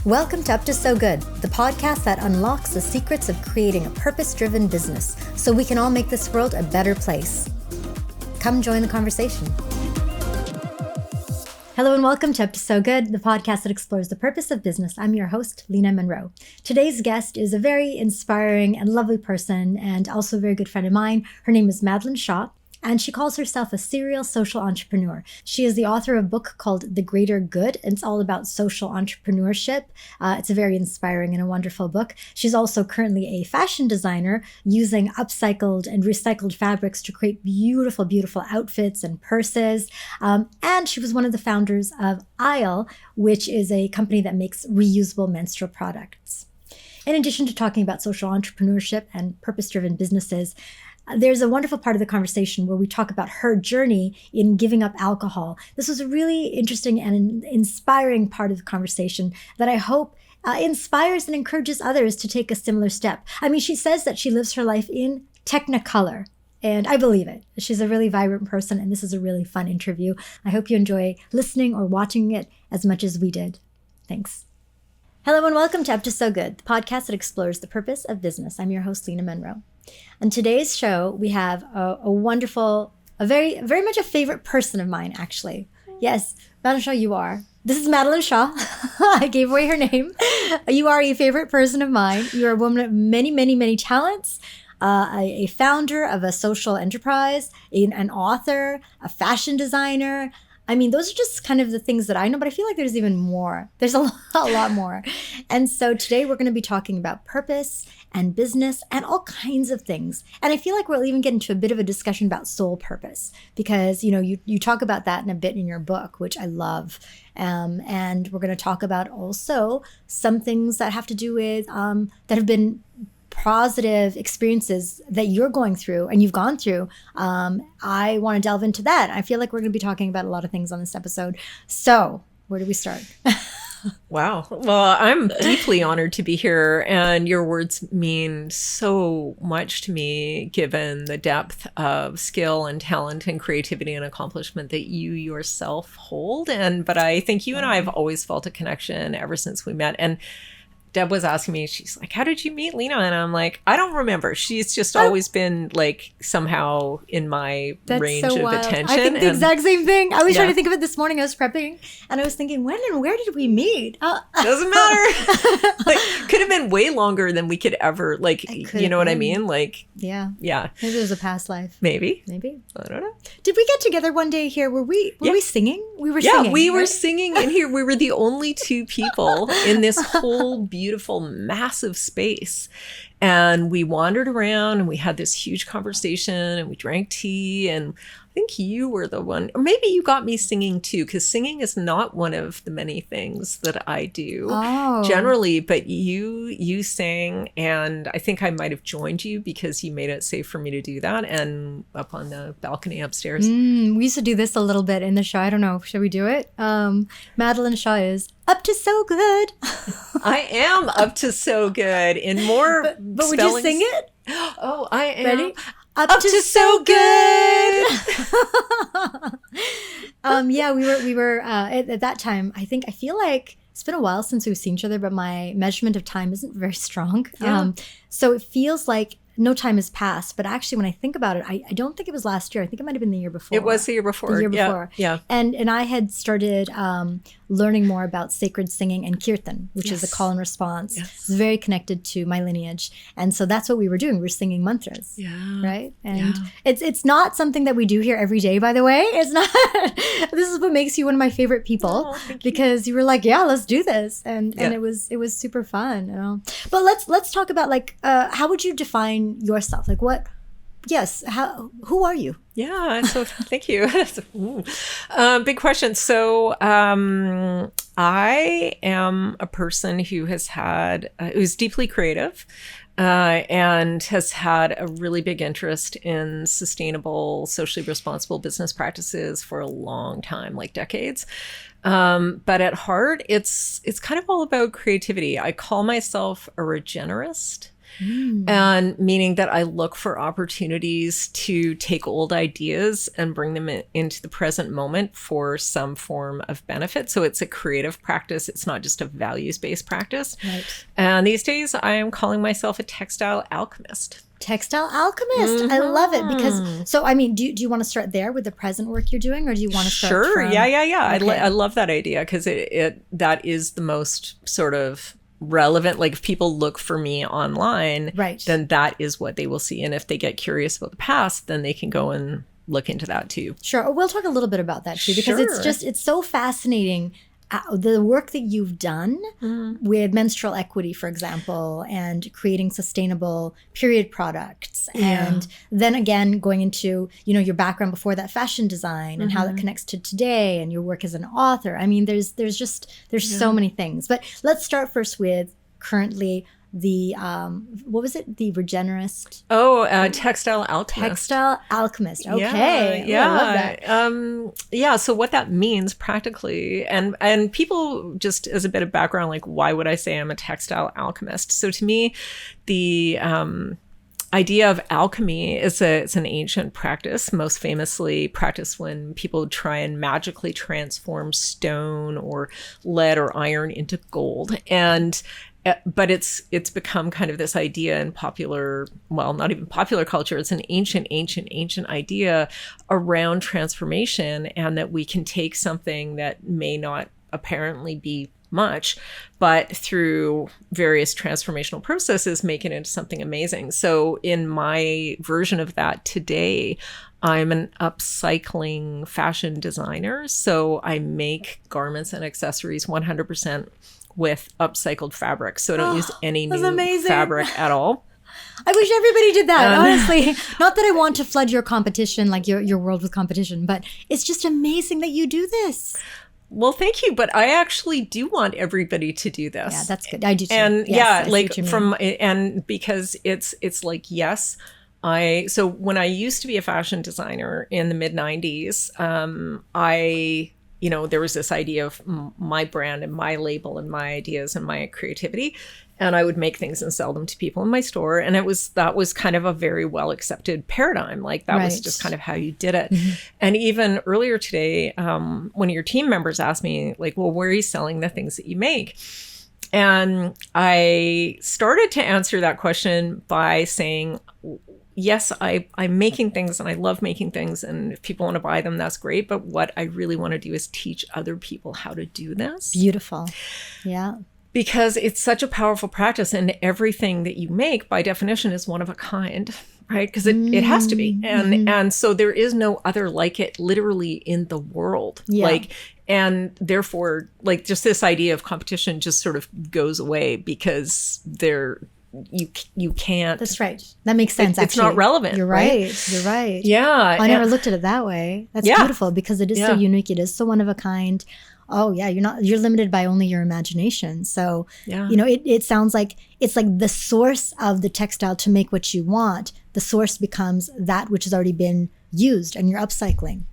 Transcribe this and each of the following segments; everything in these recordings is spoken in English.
Welcome to Up to So Good, the podcast that unlocks the secrets of creating a purpose-driven business so we can all make this world a better place. Come join the conversation. Hello and welcome to Up to So Good, the podcast that explores the purpose of business. I'm your host, Lena Monroe. Today's guest is a very inspiring and lovely person and also a very good friend of mine. Her name is Madeleine Shaw, and she calls herself a serial social entrepreneur. She is the author of a book called The Greater Good, and it's all about social entrepreneurship. It's a very inspiring and a wonderful book. She's also currently a fashion designer using upcycled and recycled fabrics to create beautiful, beautiful outfits and purses. And she was one of the founders of Isle, which is a company that makes reusable menstrual products. In addition to talking about social entrepreneurship and purpose-driven businesses, there's a wonderful part of the conversation where we talk about her journey in giving up alcohol. This was a really interesting and inspiring part of the conversation that I hope inspires and encourages others to take a similar step. I mean, she says that she lives her life in Technicolor, and I believe it. She's a really vibrant person, and this is a really fun interview. I hope you enjoy listening or watching it as much as we did. Thanks. Hello and welcome to Up to So Good, the podcast that explores the purpose of business. I'm your host, Lena Monroe. On today's show, we have a wonderful, very much a favorite person of mine, actually. Yes, Madeleine Shaw, you are. This is Madeleine Shaw. I gave away her name. You are a favorite person of mine. You are a woman of many, many, many talents, a founder of a social enterprise, an author, a fashion designer. I mean, those are just kind of the things that I know, but I feel like there's even more. There's a lot more. And so today we're going to be talking about purpose and business and all kinds of things. And I feel like we'll even get into a bit of a discussion about soul purpose because, you talk about that in a bit in your book, which I love. And we're going to talk about also some things that have to do with, that have been positive experiences that you're going through and you've gone through. I want to delve into that. I feel like we're going to be talking about a lot of things on this episode. So where do we start? Wow. Well, I'm deeply honored to be here, and your words mean so much to me, given the depth of skill and talent and creativity and accomplishment that you yourself hold. But I think you and I have always felt a connection ever since we met. And Deb was asking me, she's like, how did you meet Lena? And I'm like, I don't remember. She's just always been like somehow in my range of attention. I think the exact same thing. I was trying to think of it this morning. I was prepping and I was thinking, when and where did we meet? Doesn't matter. Could have been way longer than we could ever, you know what I mean? Yeah. Maybe it was a past life. Maybe. I don't know. Did we get together one day here? Were we singing? We were singing. Yeah, we were singing in here. We were the only two people in this whole beautiful, massive space. And we wandered around and we had this huge conversation and we drank tea. And I think you were the one, or maybe you got me singing too, because singing is not one of the many things that I do generally, but you sang, and I think I might have joined you because you made it safe for me to do that, and up on the balcony upstairs. We used to do this a little bit in the show. I don't know. Should we do it? Madeleine Shaw is up to so good. I am up to so good in more but would you sing it? Oh, I am. Ready? Up to so good. We were at that time. I feel like it's been a while since we've seen each other, but my measurement of time isn't very strong. Yeah. So it feels like no time has passed. But actually, when I think about it, I don't think it was last year. I think it might have been the year before. It was the year before. The year before. Yeah. And I had started learning more about sacred singing and kirtan, which is a call and response. Yes. It's very connected to my lineage. And so that's what we were doing. We were singing mantras. Yeah. Right? And it's not something that we do here every day, by the way. It's not. This is what makes you one of my favorite people, because you were like, yeah, let's do this. And it was super fun. But let's talk about how would you define yourself? Who are you? Yeah, so thank you. Big question. So I am a person who who's deeply creative and has had a really big interest in sustainable, socially responsible business practices for a long time, like decades. But at heart, it's kind of all about creativity. I call myself a regenerist. And meaning that I look for opportunities to take old ideas and bring them into the present moment for some form of benefit. So it's a creative practice. It's not just a values-based practice. Right. And these days I am calling myself a textile alchemist. Textile alchemist. I love it because, so, I mean, do you want to start there with the present work you're doing, or do you want to start Sure. from... Yeah. Okay. I love that idea because that is the most sort of relevant. Like if people look for me online, Right. then that is what they will see. And if they get curious about the past, then they can go and look into that too. Sure. We'll talk a little bit about that too, because Sure. it's so fascinating. The work that you've done with menstrual equity, for example, and creating sustainable period products. And then again, going into, your background before that, fashion design, and how that connects to today, and your work as an author. I mean, there's so many things. But let's start first with currently the, what was it? The regenerist? Textile alchemist. Textile alchemist. Okay. Yeah. Oh, I love that. So what that means practically, and people, just as a bit of background, like why would I say I'm a textile alchemist? So to me, the idea of alchemy it's an ancient practice, most famously practiced when people try and magically transform stone or lead or iron into gold. But it's become kind of this idea in popular, well, not even popular culture. It's an ancient idea around transformation, and that we can take something that may not apparently be much, but through various transformational processes, make it into something amazing. So in my version of that today, I'm an upcycling fashion designer. So I make garments and accessories 100% with upcycled fabric. So I don't use any new fabric at all. I wish everybody did that, honestly. Not that I want to flood your competition, like your world with competition, but it's just amazing that you do this. Well, thank you. But I actually do want everybody to do this. Yeah, that's good. I do too. And yes, because it's like, yes, so when I used to be a fashion designer in the mid 90s, there was this idea of my brand and my label and my ideas and my creativity. And I would make things and sell them to people in my store. And that was kind of a very well accepted paradigm. Like that was just kind of how you did it. And even earlier today, one of your team members asked me, like, well, where are you selling the things that you make? And I started to answer that question by saying, yes, I'm making things and I love making things. And if people want to buy them, that's great. But what I really want to do is teach other people how to do this. Beautiful. Yeah. Because it's such a powerful practice, and everything that you make by definition is one of a kind, right? Because it has to be. And so there is no other like it literally in the world. Yeah. And therefore, like, just this idea of competition just sort of goes away because you can't. That's right. That makes sense. It's not relevant. You're right. You're right. Yeah. I never looked at it that way. That's beautiful because it is so unique. It is so one of a kind. Oh yeah, you're limited by only your imagination. So, it sounds like it's like the source of the textile to make what you want. The source becomes that which has already been used, and you're upcycling.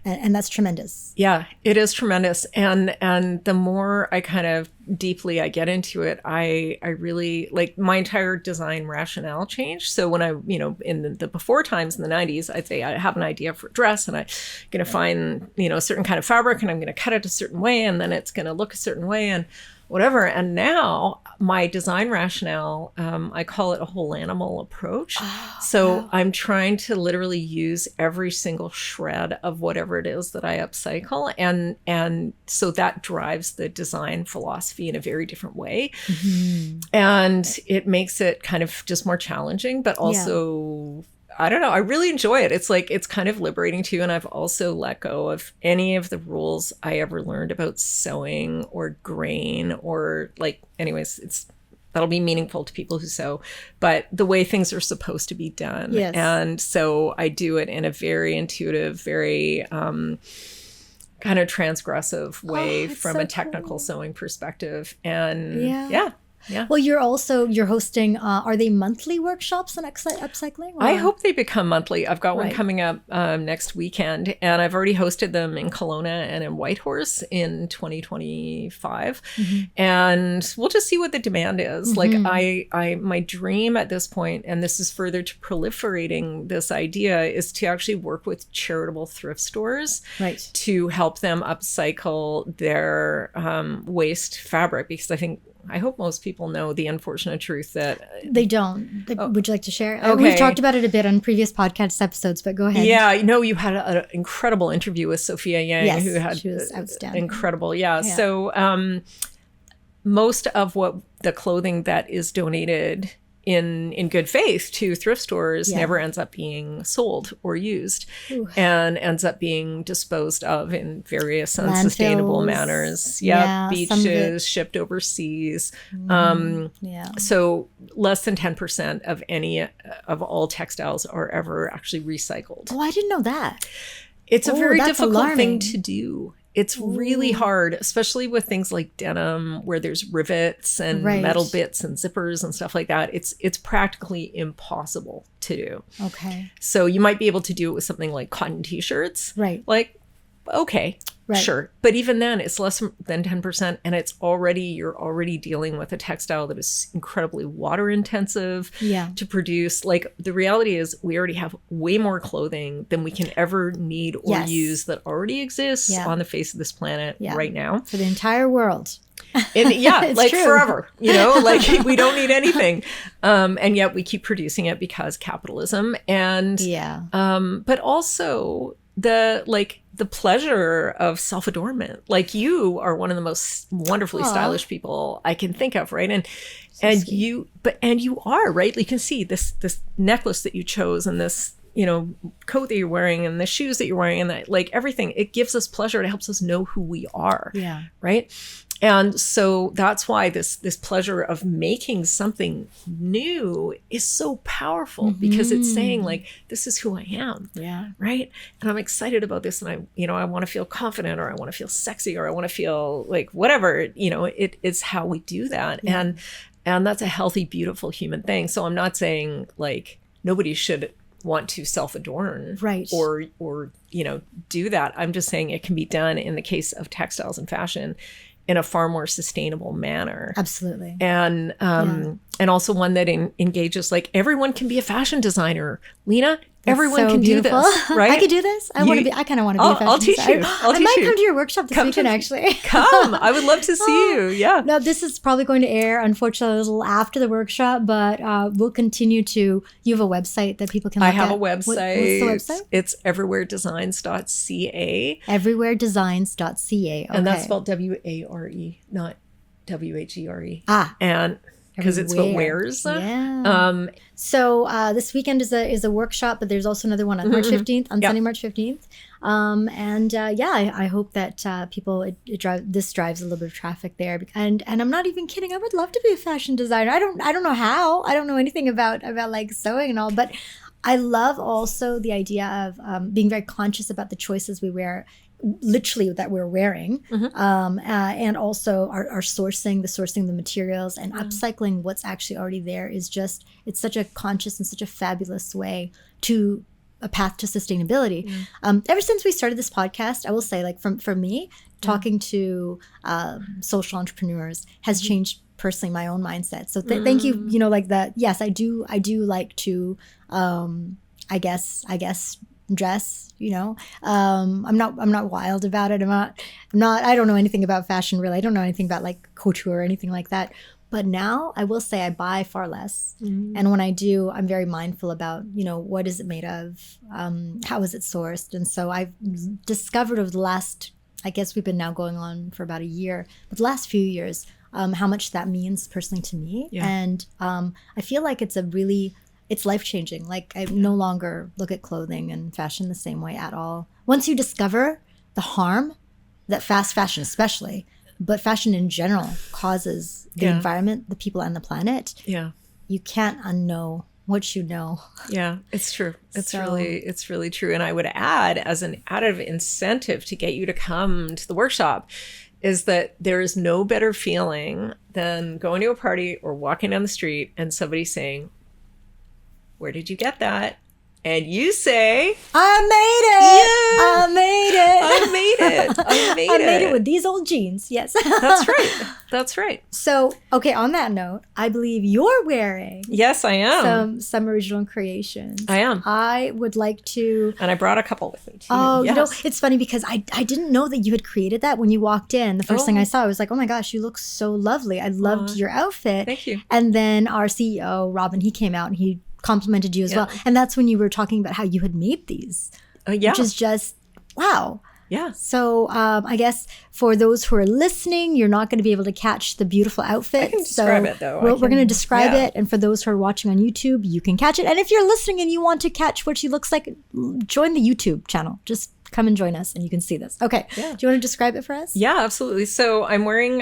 And that's tremendous. Yeah, it is tremendous. And the more I kind of deeply I get into it, I really, like, my entire design rationale changed. So when I, in the before times in the 90s, I'd say I have an idea for a dress and I'm going to find, a certain kind of fabric and I'm going to cut it a certain way and then it's going to look a certain way and whatever. And now my design rationale, I call it a whole animal approach. So I'm trying to literally use every single shred of whatever it is that I upcycle. And so that drives the design philosophy in a very different way. And it makes it kind of just more challenging, but also I don't know. I really enjoy it. It's like, it's kind of liberating too. And I've also let go of any of the rules I ever learned about sewing or grain or anyways, that'll be meaningful to people who sew, but the way things are supposed to be done. Yes. And so I do it in a very intuitive, very, kind of transgressive way from a technical sewing perspective. And Yeah. Well, you're hosting, are they monthly workshops on upcycling? Or? I hope they become monthly. I've got one Right. coming up next weekend, and I've already hosted them in Kelowna and in Whitehorse in 2025. And we'll just see what the demand is. Like my dream at this point, and this is further to proliferating this idea, is to actually work with charitable thrift stores Right. to help them upcycle their waste fabric, because I hope most people know the unfortunate truth that They don't. Would you like to share? Okay. We've talked about it a bit on previous podcast episodes, but go ahead. Yeah, you had an incredible interview with Sophia Yang, Yes, who had she was outstanding. incredible. Yeah. So most of what the clothing that is donated in good faith to thrift stores never ends up being sold or used and ends up being disposed of in various unsustainable manners. Beaches, shipped overseas. So less than 10% of any of all textiles are ever actually recycled. Oh, I didn't know that. It's a very that's difficult alarming. thing to do. It's really hard, especially with things like denim, where there's rivets and metal bits and zippers and stuff like that. It's practically impossible to do. Okay. So you might be able to do it with something like cotton t-shirts. Right. Like, okay, sure. But even then, it's less than 10%, and you're already dealing with a textile that is incredibly water intensive to produce. Like, the reality is we already have way more clothing than we can ever need or use that already exists on the face of this planet right now. For the entire world. Like true. forever, like we don't need anything. And yet we keep producing it because capitalism. And, but also the pleasure of self-adornment. Like, you are one of the most wonderfully stylish people I can think of, right? And you are, right? You can see this necklace that you chose, and this, coat that you're wearing, and the shoes that you're wearing, and that, like, everything, it gives us pleasure. It helps us know who we are. Yeah. Right. And so that's why this pleasure of making something new is so powerful, because it's saying, like, this is who I am. Yeah. Right. And I'm excited about this. And I want to feel confident, or I want to feel sexy, or I want to feel like whatever, it is how we do that. Yeah. And that's a healthy, beautiful human thing. So I'm not saying, like, nobody should want to self-adorn or do that. I'm just saying it can be done in the case of textiles and fashion in a far more sustainable manner. Absolutely. And also one that engages, like, everyone can be a fashion designer. Lena, everyone so can beautiful. do this, right? I could do this. I kind of want to be a fashion I'll teach designer. you. I might come to your workshop this weekend, actually. Come. I would love to see you. Yeah. No, this is probably going to air, unfortunately, a little after the workshop, but we'll continue to. You have a website that people can look at? I have a website. What's the website? It's everywheredesigns.ca. Everywheredesigns.ca. Okay. And that's spelled W-A-R-E, not W-H-E-R-E. And because it's what wears. Yeah. So this weekend is a workshop, but there's also another one on March 15th, on Sunday, March 15th. I hope that people, this drives a little bit of traffic there. And I'm not even kidding. I would love to be a fashion designer. I don't know how. I don't know anything about like sewing and all, but I love also the idea of being very conscious about the choices we wear, literally that we're wearing, and also our sourcing the materials, and upcycling what's actually already there is just, it's such a conscious and such a fabulous way to a path to sustainability. Ever since we started this podcast, I will say, like, for me, talking to social entrepreneurs has changed personally my own mindset. So thank you. Like that. Yes, I do like to, I guess dress, I'm not wild about it. I don't know anything about fashion, really. I don't know anything about like couture or anything like that. But now I will say I buy far less. And when I do, I'm very mindful about, what is it made of? How is it sourced? And so I've discovered over the last, I guess we've been now going on for about a year, but the last few years, how much that means personally to me. Yeah. And I feel like it's life-changing. Like, I no longer look at clothing and fashion the same way at all. Once you discover the harm that fast fashion especially, but fashion in general, causes the environment, the people, and the planet, you can't unknow what you know. Yeah, it's true. It's really true. And I would add, as an added incentive to get you to come to the workshop, is that there is no better feeling than going to a party or walking down the street and somebody saying, "Where did you get that?" And you say, "I made it. Yeah, I made it. I made it. I made it. I made it with these old jeans." Yes. That's right. That's right. So, okay, on that note, I believe you're wearing Yes, I am. some original creations. I am. I would like to. And I brought a couple with me too. Oh, yes. you know, it's funny because I didn't know that you had created that when you walked in. The first thing I saw, I was like, oh my gosh, you look so lovely. I loved your outfit. Thank you. And then our CEO, Robin, he came out and he complimented you as well. And that's when you were talking about how you had made these. Which is just, wow. Yeah. So I guess for those who are listening, you're not going to be able to catch the beautiful outfit. I can describe it though. We're going to describe it. And for those who are watching on YouTube, you can catch it. And if you're listening and you want to catch what she looks like, join the YouTube channel. Just come and join us and you can see this. Okay. Yeah. Do you want to describe it for us? Yeah, absolutely. So I'm wearing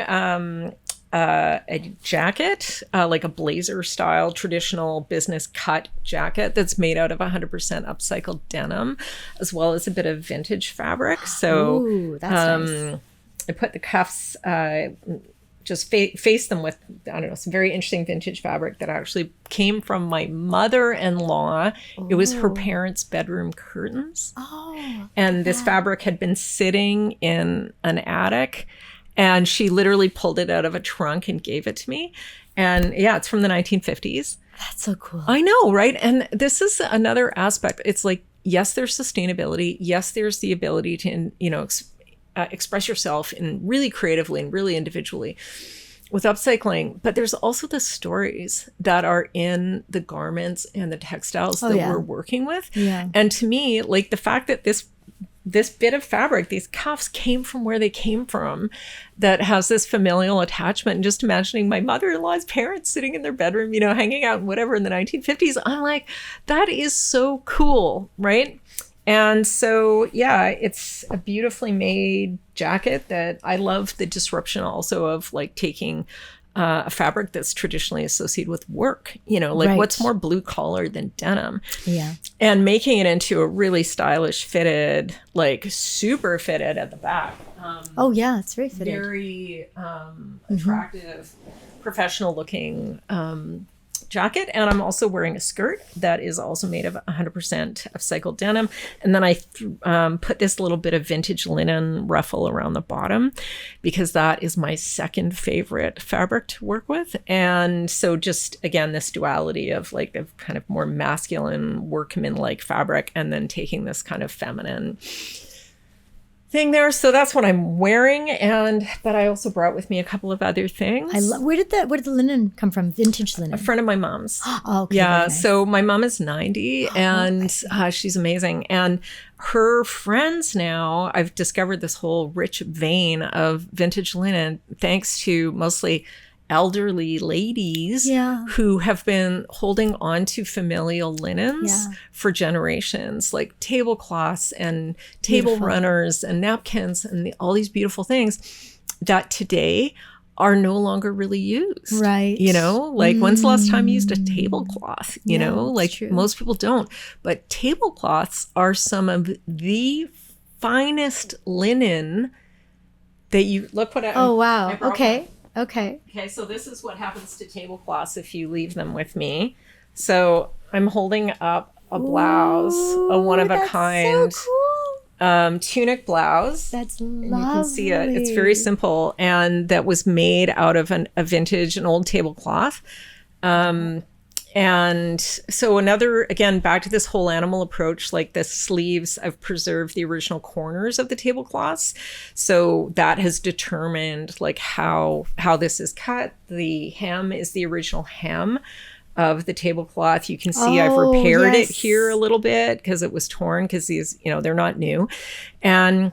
a jacket, like a blazer style traditional business cut jacket that's made out of 100% upcycled denim, as well as a bit of vintage fabric. So ooh, that's nice. I put the cuffs, just face them with, I don't know, some very interesting vintage fabric that actually came from my mother-in-law. Ooh. It was her parents' bedroom curtains. Oh, and this fabric had been sitting in an attic. And she literally pulled it out of a trunk and gave it to me. And yeah, it's from the 1950s. That's so cool. I know, right? And this is another aspect. It's like, yes, there's sustainability. Yes, there's the ability to, express yourself in really creatively and really individually with upcycling. But there's also the stories that are in the garments and the textiles that we're working with. Yeah. And to me, like the fact that this bit of fabric, these cuffs came from where they came from, that has this familial attachment. And just imagining my mother-in-law's parents sitting in their bedroom, hanging out and whatever in the 1950s, I'm like, that is so cool, right? And so, yeah, it's a beautifully made jacket that I love the disruption also of like taking a fabric that's traditionally associated with work, what's more blue collar than denim? Yeah. And making it into a really stylish fitted, like super fitted at the back. It's very fitted. Very attractive, professional looking jacket. And I'm also wearing a skirt that is also made of 100% upcycled denim. And then I put this little bit of vintage linen ruffle around the bottom because that is my second favorite fabric to work with. And so just, again, this duality of like the kind of more masculine workman-like fabric and then taking this kind of feminine thing there. So that's what I'm wearing. But I also brought with me a couple of other things. Where did the linen come from? Vintage linen? A friend of my mom's. Oh, okay. Yeah. Nice. So my mom is 90 and she's amazing. And her friends now, I've discovered this whole rich vein of vintage linen thanks to mostly elderly ladies who have been holding on to familial linens for generations, like tablecloths and table runners and napkins and all these beautiful things that today are no longer really used. Right. When's the last time you used a tablecloth? True. Most people don't. But tablecloths are some of the finest linen that you look what I Oh, wow. Okay. Okay, so this is what happens to tablecloths if you leave them with me. So I'm holding up a blouse, a one-of-a-kind tunic blouse. That's lovely. And you can see it. It's very simple, and that was made out of an old tablecloth. And so again, back to this whole animal approach, like the sleeves, I've preserved the original corners of the tablecloths. So that has determined like how this is cut. The hem is the original hem of the tablecloth. You can see I've repaired it here a little bit because it was torn because these, they're not new. And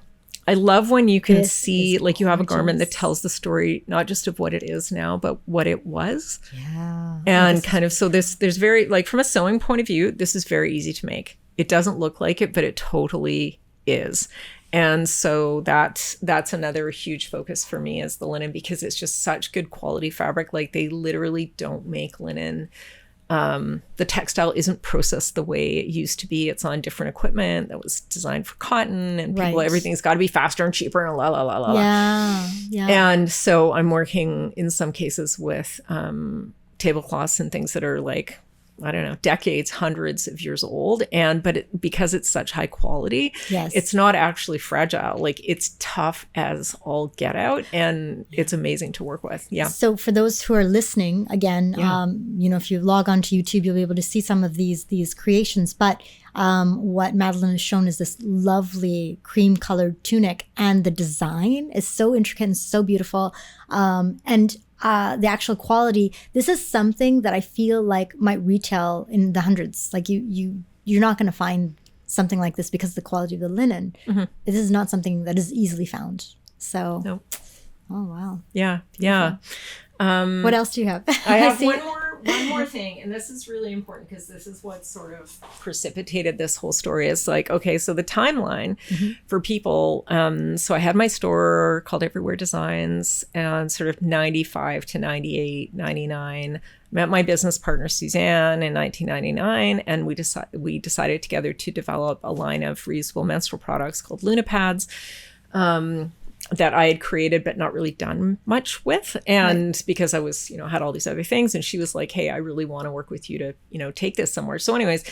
I love when you can see, like, you have a garment that tells the story, not just of what it is now, but what it was. Yeah. And kind of, so there's very, like, from a sewing point of view, this is very easy to make. It doesn't look like it, but it totally is. And so that's another huge focus for me is the linen, because it's just such good quality fabric. Like, they literally don't make linen the textile isn't processed the way it used to be. It's on different equipment that was designed for cotton, and people, everything's got to be faster and cheaper and la la la la. Yeah. And so I'm working in some cases with tablecloths and things that are like, I don't know, decades, hundreds of years old. Because it's such high quality, it's not actually fragile. Like, it's tough as all get out, and it's amazing to work with. Yeah. So for those who are listening, again, if you log on to YouTube, you'll be able to see some of these creations. But what Madeleine has shown is this lovely cream colored tunic, and the design is so intricate and so beautiful. The actual quality, this is something that I feel like might retail in the hundreds. Like you're not going to find something like this because of the quality of the linen. Mm-hmm. This is not something that is easily found. So, Oh, wow. Yeah. Yeah. What else do you have? I have one more thing, and this is really important because this is what sort of precipitated this whole story. Is like, okay, so the timeline for people. So I had my store called Everywhere Designs, and sort of 95 to 98, 99. Met my business partner Suzanne in 1999, and we decided together to develop a line of reusable menstrual products called Lunapads. That I had created but not really done much with. And because I was, had all these other things, and she was like, hey, I really want to work with you to, take this somewhere. So anyways,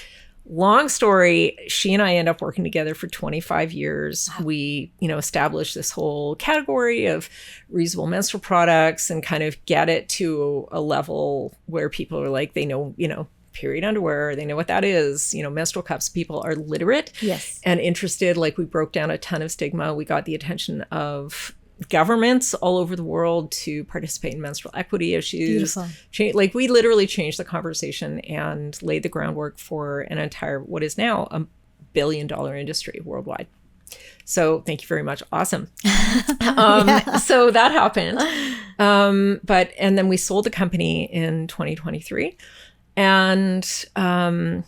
long story, she and I end up working together for 25 years. Wow. We, established this whole category of reusable menstrual products and kind of get it to a level where people are like, they know, period underwear, they know what that is, menstrual cups. People are literate and interested. Like, we broke down a ton of stigma. We got the attention of governments all over the world to participate in menstrual equity issues. Like, we literally changed the conversation and laid the groundwork for an entire, what is now a $1 billion industry worldwide. So thank you very much. Awesome. So that happened. And then we sold the company in 2023. And I'm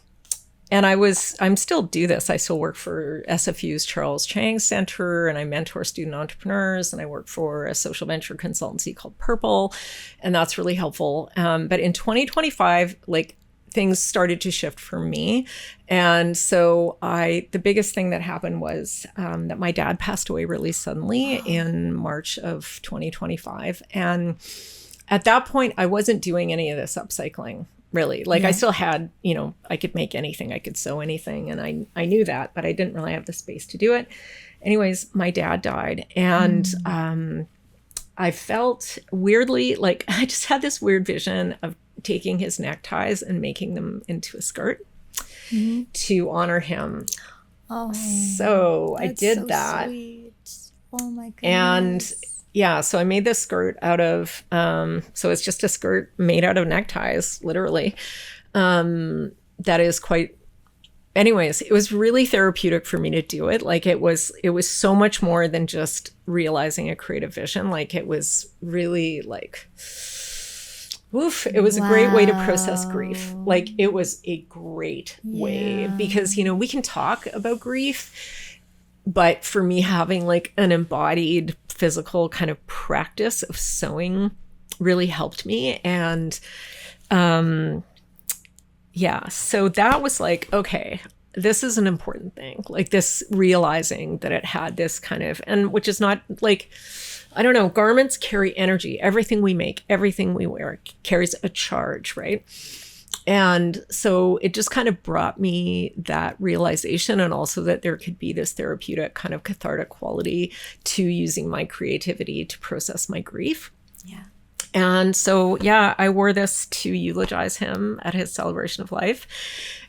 still do this. I still work for SFU's Charles Chang Center, and I mentor student entrepreneurs, and I work for a social venture consultancy called Purple, and that's really helpful. But in 2025, like, things started to shift for me. And so the biggest thing that happened was that my dad passed away really suddenly in March of 2025. And at that point, I wasn't doing any of this upcycling. Really, like, I still had, I could make anything, I could sew anything. And I knew that, but I didn't really have the space to do it. Anyways, my dad died. And I felt weirdly, like, I just had this weird vision of taking his neckties and making them into a skirt to honor him. Oh, so I did that. Sweet. Oh my goodness. And so I made this skirt out of, so it's just a skirt made out of neckties, literally. That is quite, anyways, it was really therapeutic for me to do it. Like, it was so much more than just realizing a creative vision. Like, it was really like, it was a great way to process grief. Like, it was a great way because, we can talk about grief, but for me, having like an embodied physical kind of practice of sewing really helped me. And so that was like, okay, this is an important thing. Like, this realizing that it had this kind of, and which is not like, I don't know, garments carry energy. Everything we make, everything we wear carries a charge, right? And so it just kind of brought me that realization, and also that there could be this therapeutic kind of cathartic quality to using my creativity to process my grief. Yeah. And so, I wore this to eulogize him at his celebration of life.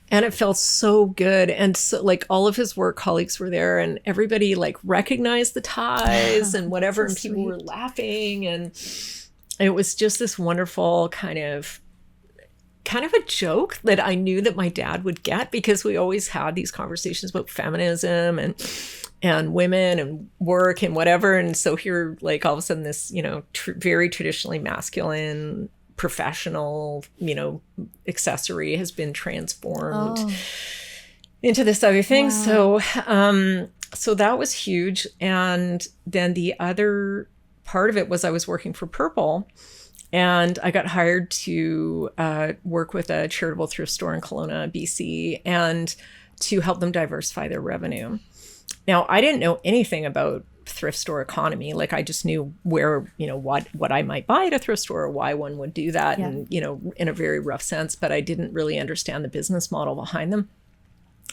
And it felt so good. And so, like, all of his work colleagues were there, and everybody like recognized the ties and whatever, and people were laughing. And it was just this wonderful kind of a joke that I knew that my dad would get, because we always had these conversations about feminism and women and work and whatever. And so here, like, all of a sudden this, very traditionally masculine professional, accessory has been transformed into this other thing. Wow. So that was huge. And then the other part of it was I was working for Purple. And I got hired to work with a charitable thrift store in Kelowna, BC, and to help them diversify their revenue. Now, I didn't know anything about thrift store economy. Like, I just knew where, what I might buy at a thrift store or why one would do that. Yeah. And, in a very rough sense, but I didn't really understand the business model behind them.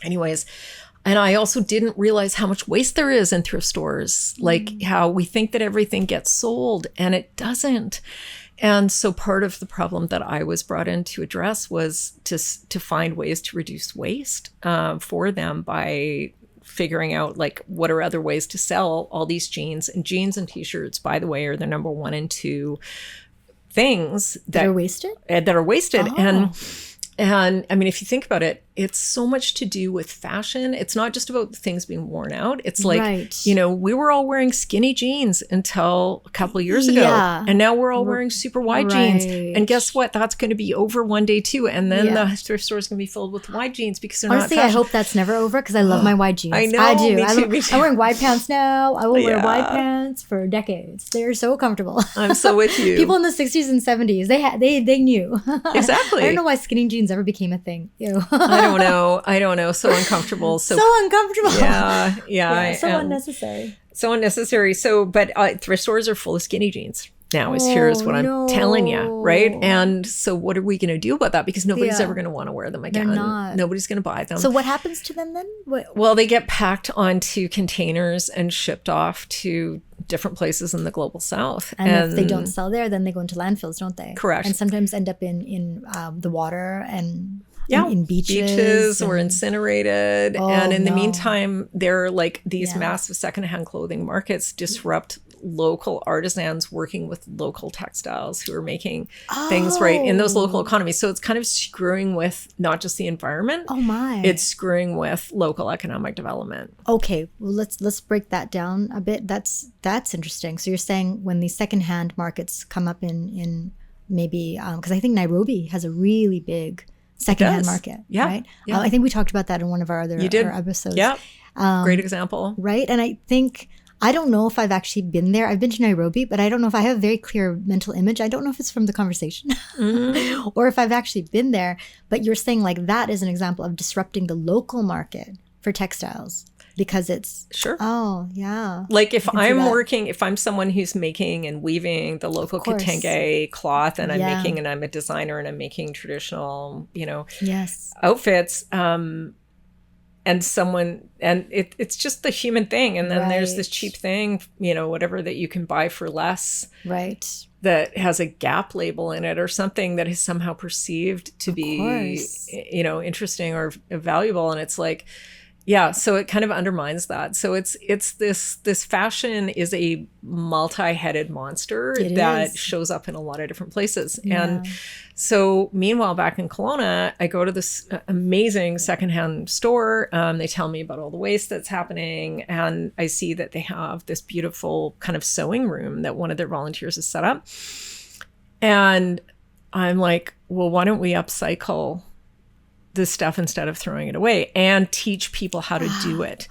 Anyways, and I also didn't realize how much waste there is in thrift stores, like how we think that everything gets sold and it doesn't. And so part of the problem that I was brought in to address was to find ways to reduce waste for them by figuring out, like, what are other ways to sell all these jeans. And jeans and t-shirts, by the way, are the number 1 and 2 things that are wasted. Oh. And I mean, if you think about it, it's so much to do with fashion. It's not just about things being worn out. It's like, we were all wearing skinny jeans until a couple of years ago. Yeah. And now we're all wearing super wide jeans. And guess what? That's going to be over one day too. And then the thrift store is going to be filled with wide jeans because they're Honestly, not fashion. I hope that's never over because I love my wide jeans. I know. I do. Me too. I'm wearing wide pants now. I will wear wide pants for decades. They're so comfortable. I'm so with you. People in the 60s and 70s, they knew. Exactly. I don't know why skinny jeans ever became a thing. Ew. I don't know. So uncomfortable. So uncomfortable. Yeah. So unnecessary. So unnecessary. So, but thrift stores are full of skinny jeans. Now here's what I'm telling you, right? And so what are we going to do about that? Because nobody's ever going to want to wear them again. They're not. Nobody's going to buy them. So what happens to them then? Well, they get packed onto containers and shipped off to different places in the global south. And if they don't sell there, then they go into landfills, don't they? Correct. And sometimes end up in the water and in beaches or incinerated. And in the meantime, they're like these massive secondhand clothing markets disrupt local artisans working with local textiles who are making things right in those local economies. So it's kind of screwing with not just the environment. Oh my. It's screwing with local economic development. Okay, well, let's break that down a bit. That's interesting. So you're saying when these secondhand markets come up in maybe because I think Nairobi has a really big secondhand market, right? Yeah. I think we talked about that in one of our other episodes. Yeah, great example. Right, and I don't know if I've actually been there. I've been to Nairobi, but I don't know if I have a very clear mental image. I don't know if it's from the conversation or if I've actually been there. But you're saying like that is an example of disrupting the local market for textiles because it's... Sure. Oh, yeah. Like if I'm someone who's making and weaving the local Kitenge cloth and I'm a designer and I'm making traditional, outfits, and it's just the human thing. And then there's this cheap thing, whatever that you can buy for less. Right. That has a Gap label in it or something that is somehow perceived to be, interesting or valuable. And it's like, so it kind of undermines that. So it's this fashion is a multi-headed monster that shows up in a lot of different places. Yeah. And so meanwhile, back in Kelowna, I go to this amazing secondhand store. They tell me about all the waste that's happening. And I see that they have this beautiful kind of sewing room that one of their volunteers has set up. And I'm like, well, why don't we upcycle this stuff instead of throwing it away and teach people how to do it.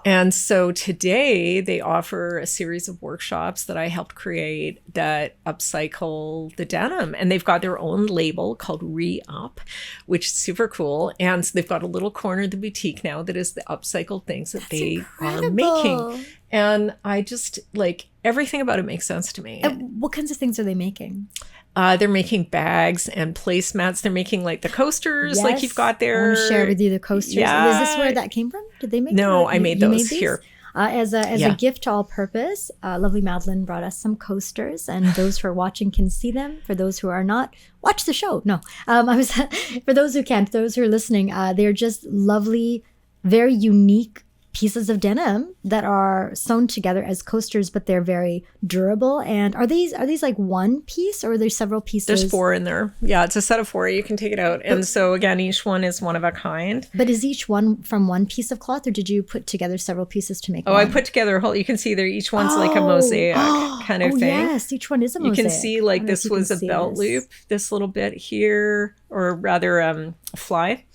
And so today they offer a series of workshops that I helped create that upcycle the denim. And they've got their own label called Re-Up, which is super cool. And so they've got a little corner of the boutique now that is the upcycled things that they are making. And I just like everything about it makes sense to me. And what kinds of things are they making? They're making bags and placemats. They're making like the coasters, like you've got there. I want to share with you the coasters. Yeah. Is this where that came from? Did they make No, that? I made those here. As a gift to all purpose, lovely Madeleine brought us some coasters, and those who are watching can see them. For those who are not, watch the show. No, for those who can't, those who are listening, they're just lovely, very unique pieces of denim that are sewn together as coasters, but they're very durable. And are these like one piece or are there several pieces? There's 4 in there. Yeah, it's a set of 4. You can take it out. And so again, each one is one of a kind. But is each one from one piece of cloth or did you put together several pieces to make one? I put together a whole, you can see there, each one's like a mosaic kind of thing. Yes, each one is a mosaic. You can see like this was a belt loop, this little bit here, or rather a fly.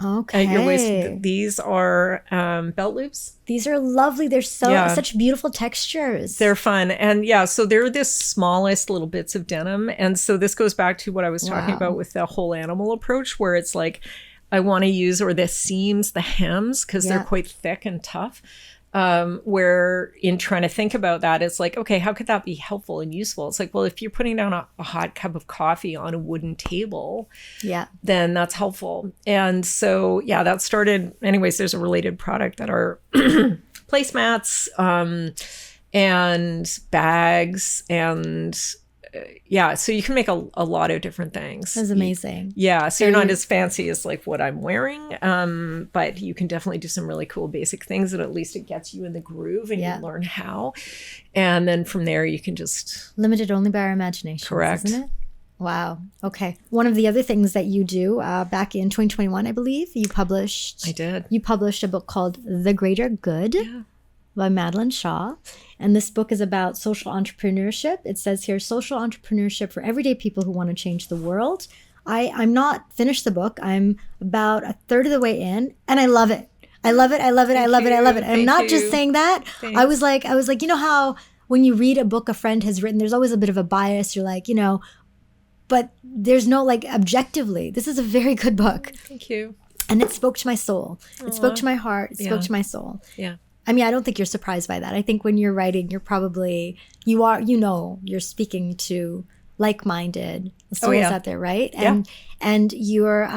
Okay. at your waist. These are belt loops. These are lovely. They're such beautiful textures. They're fun. And yeah, so they're the smallest little bits of denim. And so this goes back to what I was talking about with the whole animal approach, where it's like, I want to use, or the seams, the hems, because they're quite thick and tough. Where in trying to think about that, it's like, okay, how could that be helpful and useful? It's like, well, if you're putting down a hot cup of coffee on a wooden table, then that's helpful. And so, that started, anyways, there's a related product that are placemats, and bags, and so you can make a lot of different things. That's amazing. So you're not as fancy as like what I'm wearing, but you can definitely do some really cool basic things that at least it gets you in the groove and you learn how. And then from there you can just... Limited only by our imagination. Correct. Isn't it? Wow. Okay. One of the other things that you do back in 2021, I believe, you published... I did. You published a book called The Greater Good. By Madeleine Shaw. And this book is about social entrepreneurship. It says here, social entrepreneurship for everyday people who want to change the world. I'm not finished the book. I'm about a third of the way in, and I love it. I love it. I love it. I love it. I love it. And I'm not just saying that. Thanks. I was like, you know how when you read a book a friend has written, there's always a bit of a bias. You're like, but there's no like objectively. This is a very good book. Thank you. And it spoke to my soul. It spoke to my heart. It spoke to my soul. Yeah. I mean, I don't think you're surprised by that. I think when you're writing, you're probably, you're speaking to like-minded souls out there, right? And you're,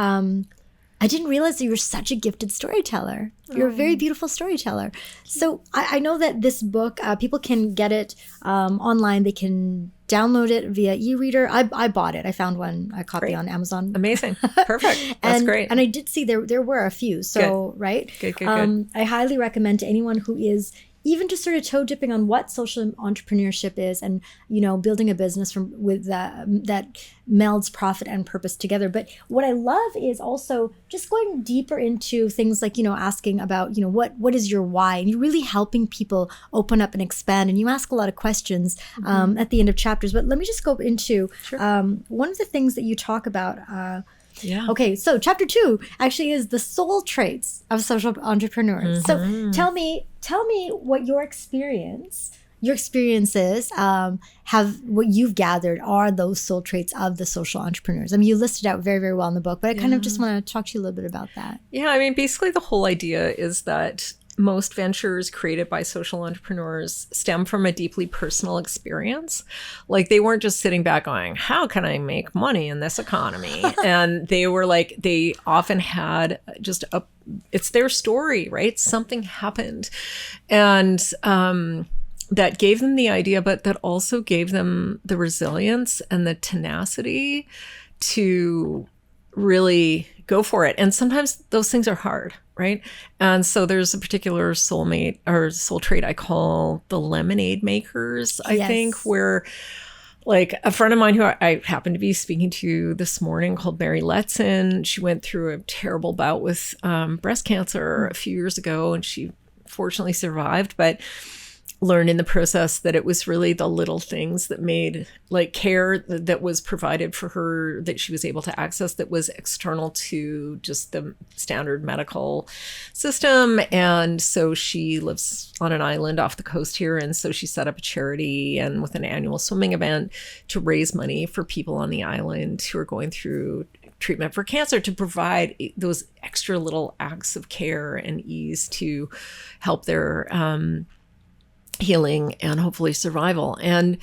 I didn't realize that you were such a gifted storyteller. You're a very beautiful storyteller. So I know that this book, people can get it online. They can download it via e-reader. I bought it. I found a copy on Amazon. Amazing. Perfect. That's great. And I did see there were a few. So, good. Right? Good. I highly recommend to anyone who is even just sort of toe dipping on what social entrepreneurship is, and building a business with that melds profit and purpose together. But what I love is also just going deeper into things like asking about what is your why, and you're really helping people open up and expand. And you ask a lot of questions at the end of chapters. But let me just go into one of the things that you talk about. Okay, so chapter 2 actually is the soul traits of social entrepreneurs. So tell me what your experiences have, what you've gathered are those soul traits of the social entrepreneurs. I mean, you listed out very, very well in the book, but I kind of just want to talk to you a little bit about that. Yeah, I mean, basically the whole idea is that most ventures created by social entrepreneurs stem from a deeply personal experience. Like, they weren't just sitting back going, how can I make money in this economy? And they were like, they often had just it's their story, right? Something happened. And that gave them the idea, but that also gave them the resilience and the tenacity to really go for it. And sometimes those things are hard, right? And so there's a particular soulmate or soul trait I call the lemonade makers, I think, where like a friend of mine who I happened to be speaking to this morning called Mary Letson, she went through a terrible bout with breast cancer a few years ago, and she fortunately survived, but learned in the process that it was really the little things that made like care that was provided for her, that she was able to access, that was external to just the standard medical system. And so she lives on an island off the coast here. And so she set up a charity and with an annual swimming event to raise money for people on the island who are going through treatment for cancer, to provide those extra little acts of care and ease to help their healing and hopefully survival. And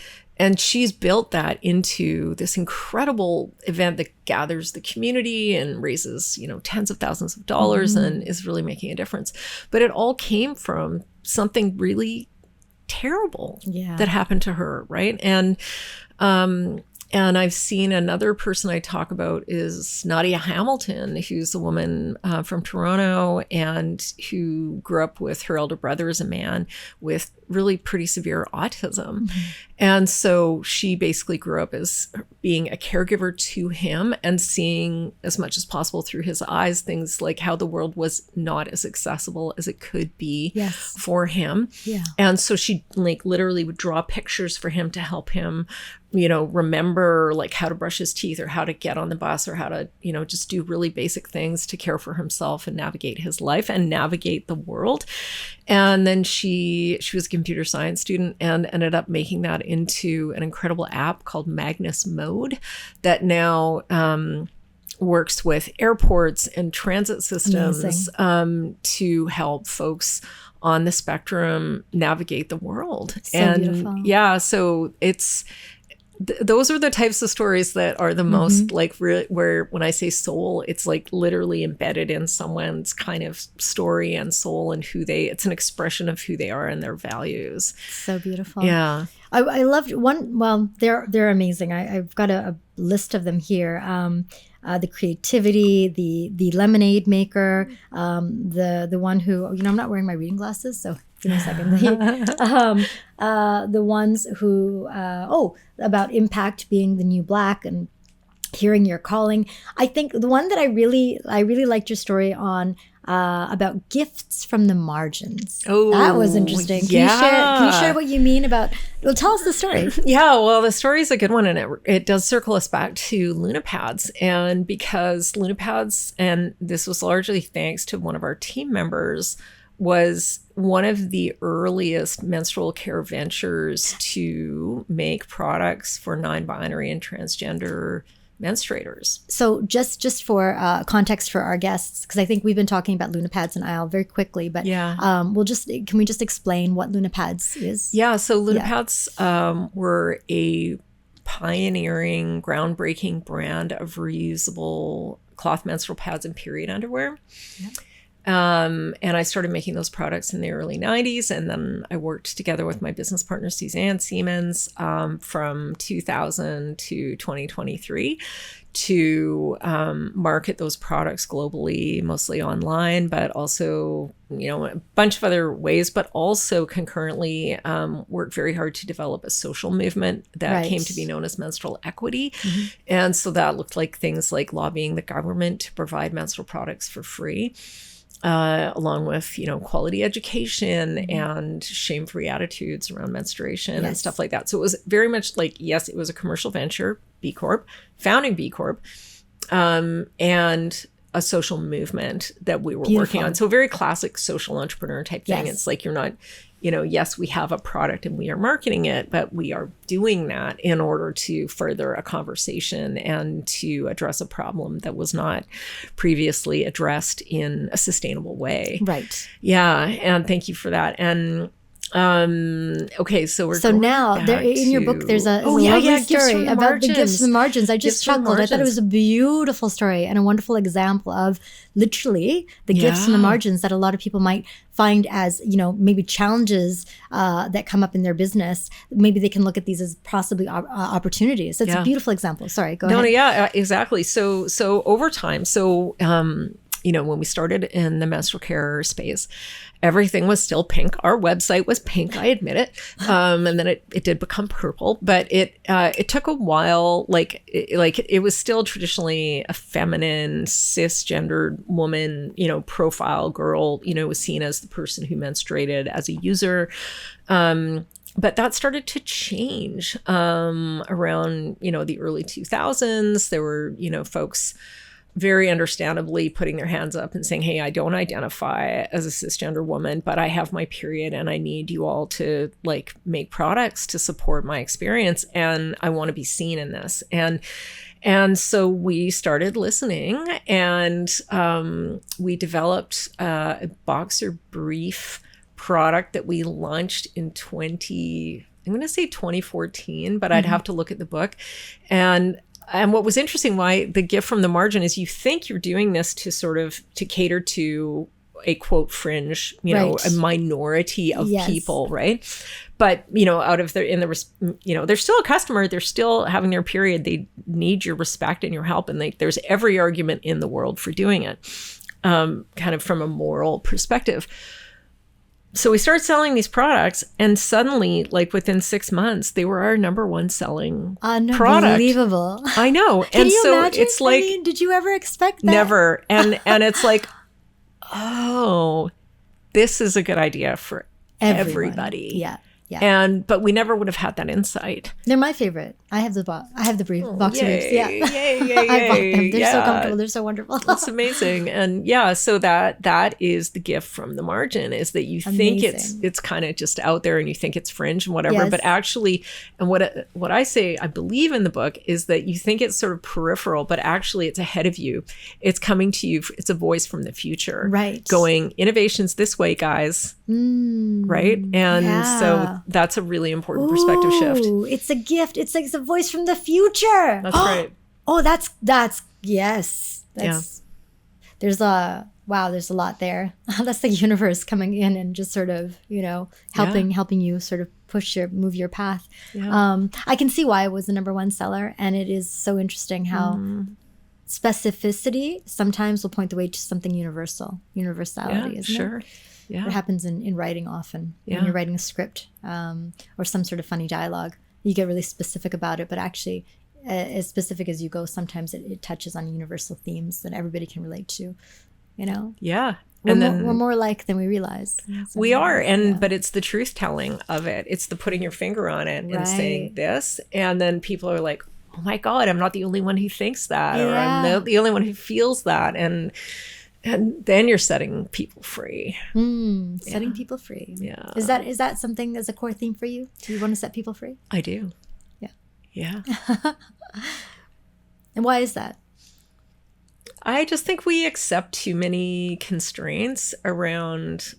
she's built that into this incredible event that gathers the community and raises, tens of thousands of dollars and is really making a difference. But it all came from something really terrible that happened to her, right? And I've seen another person I talk about is Nadia Hamilton, who's a woman from Toronto and who grew up with her elder brother as a man with really pretty severe autism. And so she basically grew up as being a caregiver to him and seeing as much as possible through his eyes things like how the world was not as accessible as it could be for him. And so she like literally would draw pictures for him to help him remember like how to brush his teeth or how to get on the bus or how to, just do really basic things to care for himself and navigate his life and navigate the world. And then she was a computer science student and ended up making that into an incredible app called Magnus Mode that now works with airports and transit systems to help folks on the spectrum navigate the world. So beautiful. Yeah, so it's those are the types of stories that are the most like where when I say soul, it's like literally embedded in someone's kind of story and soul and it's an expression of who they are and their values. So beautiful. Yeah. I loved one. Well, they're amazing. I've got a list of them here. The creativity, the lemonade maker, the one who, I'm not wearing my reading glasses, so give me a second. The ones who, about impact being the new black and hearing your calling. I think the one that I really liked your story on, about gifts from the margins. Oh, that was interesting. Can you share what you mean about? Well, tell us the story. Yeah, well, the story is a good one, and it does circle us back to Lunapads, and because Lunapads, and this was largely thanks to one of our team members, was one of the earliest menstrual care ventures to make products for non-binary and transgender menstruators. So just for context for our guests, because I think we've been talking about Lunapads and ISLE very quickly, but can we just explain what Lunapads is? Yeah, so Lunapads were a pioneering, groundbreaking brand of reusable cloth menstrual pads and period underwear. Yeah. And I started making those products in the early 90s. And then I worked together with my business partner, Suzanne Siemens, from 2000 to 2023 to market those products globally, mostly online, but also, a bunch of other ways, but also concurrently worked very hard to develop a social movement that came to be known as menstrual equity. And so that looked like things like lobbying the government to provide menstrual products for free. Along with, quality education and shame-free attitudes around menstruation and stuff like that. So it was very much like, yes, it was a commercial venture, B Corp, founding B Corp, and a social movement that we were working on. So a very classic social entrepreneur type thing. It's like you're not, yes, we have a product and we are marketing it, but we are doing that in order to further a conversation and to address a problem that was not previously addressed in a sustainable way. Right. Yeah. And thank you for that. And okay, so now in your book there's a lovely story about the gifts from the margins. I just chuckled. I thought it was a beautiful story and a wonderful example of literally the gifts from the margins that a lot of people might find as, maybe challenges that come up in their business. Maybe they can look at these as possibly opportunities. That's a beautiful example. Sorry, go ahead. No, yeah, exactly. So over time, when we started in the menstrual care space, everything was still pink. Our website was pink, I admit it. And then it did become purple, but it took a while. It was still traditionally a feminine, cisgendered woman, profile girl, was seen as the person who menstruated as a user. But that started to change around, the early 2000s. There were, folks very understandably putting their hands up and saying, hey, I don't identify as a cisgender woman, but I have my period and I need you all to make products to support my experience. And I want to be seen in this. And so we started listening and we developed a boxer brief product that we launched in 2014, but I'd have to look at the book. And what was interesting, why the gift from the margin is you think you're doing this to cater to a quote fringe, a minority of people, right? But, they're still a customer, they're still having their period, they need your respect and your help. And there's every argument in the world for doing it, kind of from a moral perspective. So we started selling these products and suddenly, within 6 months, they were our number one selling product. Unbelievable. I know. Can you imagine? It's did you ever expect that? Never. And it's like, oh, this is a good idea for everybody. Yeah. Yeah. But we never would have had that insight. They're my favorite. I have the brief Oh, boxer briefs. yay, Yeah. yay, yay, I bought them. yay. They're so comfortable. They're so wonderful. That's amazing. And yeah, so that is the gift from the margin, is that you think Amazing. it's kind of just out there and you think it's fringe and whatever, Yes. but actually, and what I say, I believe in the book, is that you think it's sort of peripheral, but actually it's ahead of you. It's coming to you. It's a voice from the future. Right. Going, innovation's this way, guys. Right. And so that's a really important perspective shift. It's a gift. It's like a voice from the future. That's right. Oh, that's yes. There's a lot there. That's the universe coming in and just sort of, helping you sort of move your path. Yeah. I can see why it was the #1 seller, and it is so interesting how specificity sometimes will point the way to something universality, isn't it? Yeah. What happens in writing often when you're writing a script or some sort of funny dialogue, you get really specific about it, but actually as specific as you go, sometimes it touches on universal themes that everybody can relate to, Yeah. We're more alike than we realize. We are. But it's the truth telling of it. It's the putting your finger on it and saying this. And then people are like, oh my God, I'm not the only one who thinks that, or I'm not the only one who feels that. And then you're setting people free. Setting people free. Yeah. Is that something that's a core theme for you? Do you want to set people free? I do. Yeah. Yeah. And why is that? I just think we accept too many constraints around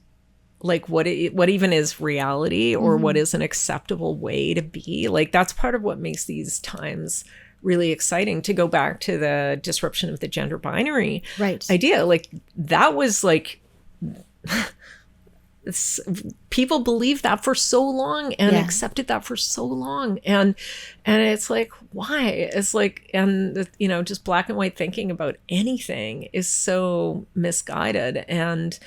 like what even is reality, or what is an acceptable way to be. Like that's part of what makes these times really exciting. To go back to the disruption of the gender binary idea, like that was like people believed that for so long and accepted that for so long, and it's like, why? It's like, and just black and white thinking about anything is so misguided and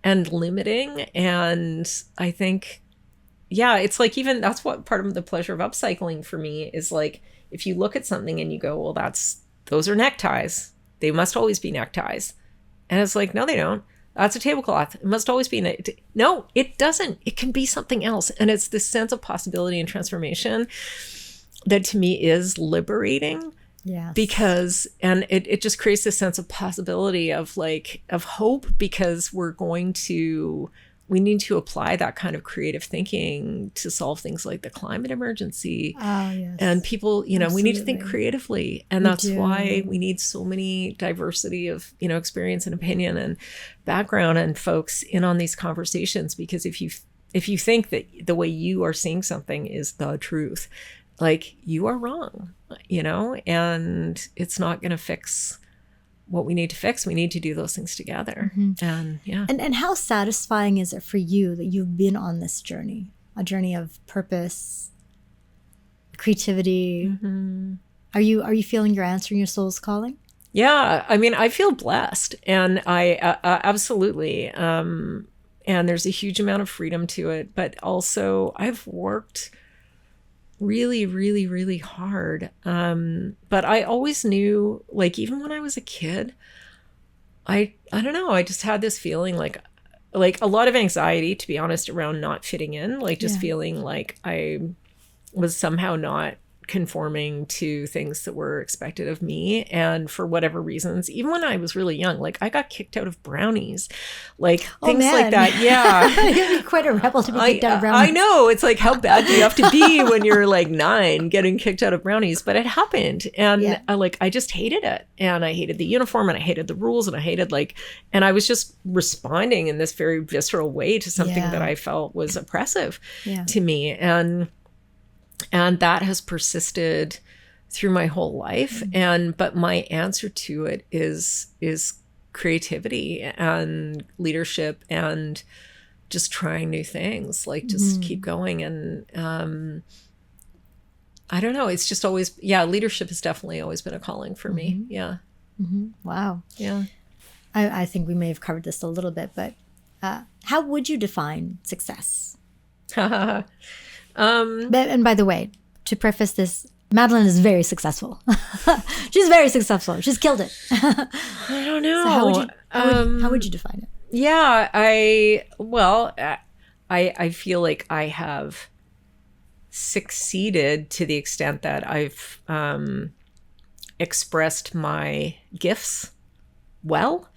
limiting. And I think it's like, even that's what part of the pleasure of upcycling for me is, like, if you look at something and you go, well, those are neckties, they must always be neckties, and it's like, no, they don't. That's a tablecloth. It must always be. No, it doesn't. It can be something else. And it's this sense of possibility and transformation that to me is liberating. Yeah. Because, and it just creates this sense of possibility of hope, because we need to apply that kind of creative thinking to solve things like the climate emergency. Oh, yes. And people, we need to think creatively. And that's why we need so many diversity of, experience and opinion and background and folks in on these conversations. Because if you think that the way you are seeing something is the truth, like, you are wrong, and it's not going to fix what we need to fix. We need to do those things together. And And how satisfying is it for you that you've been on this journey, a journey of purpose, creativity? Are you feeling you're answering your soul's calling? Yeah, I mean, I feel blessed, and I absolutely, and there's a huge amount of freedom to it, but also I've worked really, really, really hard. But I always knew, like, even when I was a kid, I don't know, I just had this feeling like a lot of anxiety, to be honest, around not fitting in, like just feeling like I was somehow not conforming to things that were expected of me. And for whatever reasons, even when I was really young, like I got kicked out of brownies, like things like that. Yeah. You'd be quite a rebel to be kicked out of brownies. I know. It's like, how bad do you have to be when you're like 9 getting kicked out of brownies? But it happened. And I just hated it. And I hated the uniform, and I hated the rules, and I hated and I was just responding in this very visceral way to something that I felt was oppressive to me. And that has persisted through my whole life. But my answer to it is creativity and leadership and just trying new things, like just keep going. And I don't know, it's just always, leadership has definitely always been a calling for me. Yeah. Wow. Yeah. I think we may have covered this a little bit, but how would you define success? And by the way, to preface this, Madeleine is very successable. She's very successful. She's killed it. I don't know. So how would you define it? Yeah, I feel like I have succeeded to the extent that I've expressed my gifts well.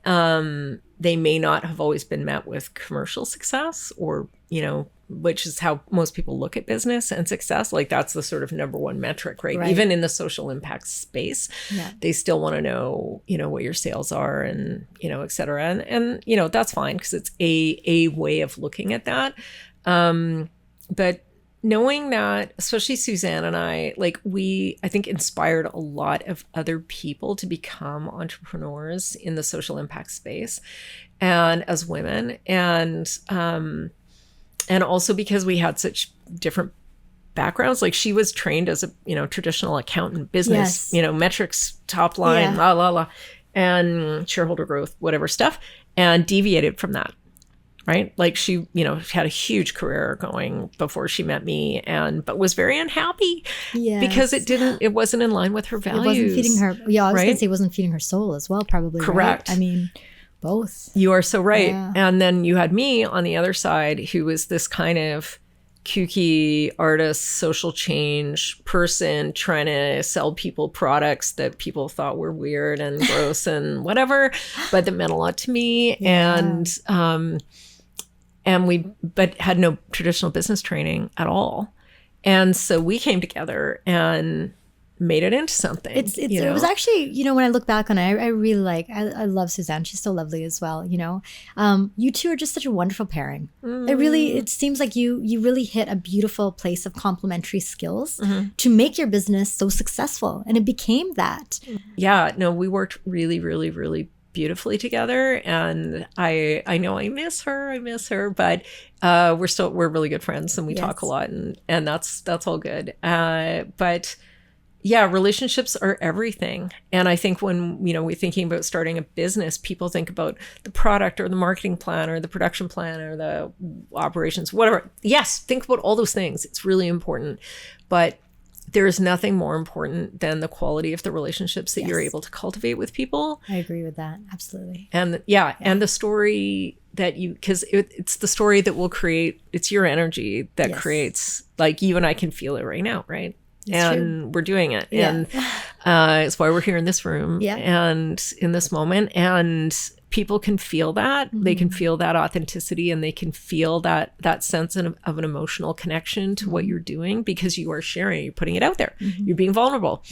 They may not have always been met with commercial success, or, you know, which is how most people look at business and success. Like, that's the sort of number one metric, right? Even in the social impact space, they still want to know, you know, what your sales are and, you know, et cetera. And you know, that's fine because it's a way of looking at that. But knowing that, especially Suzanne and I, like, I think inspired a lot of other people to become entrepreneurs in the social impact space, and as women, and also because we had such different backgrounds. Like, she was trained as a, you know, traditional accountant, business, you know, metrics, top line, and shareholder growth, whatever stuff, and deviated from that. Right? Like, she, you know, had a huge career going before she met me, but was very unhappy because it wasn't in line with her values. It wasn't feeding her. Yeah, I was going to say it wasn't feeding her soul as well, probably. Correct. Right? I mean, both. You are so right. Yeah. And then you had me on the other side, who was this kind of kooky artist, social change person trying to sell people products that people thought were weird and gross and whatever, but that meant a lot to me. But had no traditional business training at all. And so we came together and made it into something. It was actually, you know, when I look back on it, I really I love Suzanne. She's so lovely as well, you know. You two are just such a wonderful pairing. It seems like you really hit a beautiful place of complementary skills to make your business so successful. And it became that. Yeah, no, we worked really, really, really beautifully together, and I know I miss her, but we're really good friends, and we talk a lot, and that's all good. But yeah, relationships are everything. And I think when, you know, we're thinking about starting a business, people think about the product or the marketing plan or the production plan or the operations, whatever. Yes, think about all those things. It's really important, but there is nothing more important than the quality of the relationships that you're able to cultivate with people. I agree with that. Absolutely. And and the story that because it's the story that will create, it's your energy that creates, like, you and I can feel it right now, right? And we're doing it. And it's why we're here in this room and in this moment. And people can feel that. They can feel that authenticity, and they can feel that sense of an emotional connection to what you're doing, because you are sharing, you're putting it out there. You're being vulnerable,